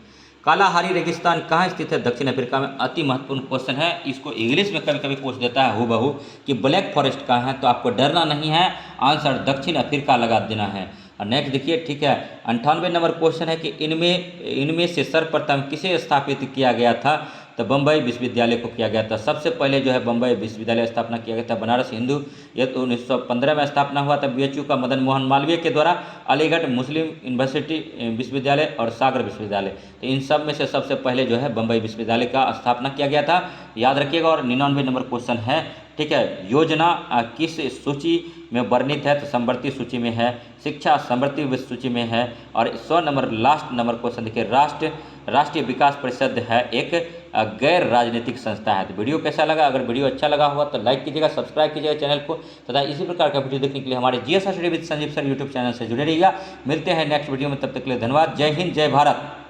[SPEAKER 1] कालाहारी रेगिस्तान कहाँ स्थित है? दक्षिण अफ्रीका में। अति महत्वपूर्ण क्वेश्चन है, इसको इंग्लिश में कभी कभी पूछ देता है हूबहू कि ब्लैक फॉरेस्ट कहाँ है, तो आपको डरना नहीं है, आंसर दक्षिण अफ्रीका लगा देना है। और नेक्स्ट देखिए, ठीक है, 98 नंबर क्वेश्चन है कि इनमें से सर्वप्रथम किसे स्थापित किया गया था? तो बम्बई विश्वविद्यालय को किया गया था। सबसे पहले जो है बम्बई विश्वविद्यालय स्थापना किया गया था बनारस हिंदू, यह तो 1915 में स्थापना हुआ था। बीएचयू का मदन मोहन मालवीय के द्वारा, अलीगढ़ मुस्लिम यूनिवर्सिटी विश्वविद्यालय और सागर विश्वविद्यालय, तो इन सब में से सबसे पहले जो है बम्बई विश्वविद्यालय का स्थापना किया गया था, याद रखिएगा। और 99 नंबर क्वेश्चन है, ठीक है, योजना किस सूची में वर्णित है? तो समवर्ती सूची में है। शिक्षा समवर्ती सूची में है। और 100 नंबर लास्ट नंबर क्वेश्चन देखिए, राष्ट्रीय विकास परिषद है एक गैर राजनीतिक संस्था है। तो वीडियो कैसा लगा? अगर वीडियो अच्छा लगा हुआ तो लाइक कीजिएगा, सब्सक्राइब कीजिएगा चैनल को, तथा इसी प्रकार का वीडियो देखने के लिए हमारे GS study with Sanjeev sir YouTube channel से जुड़े रहिएगा। मिलते हैं नेक्स्ट वीडियो में, तब तक के लिए धन्यवाद। जय हिंद, जय भारत।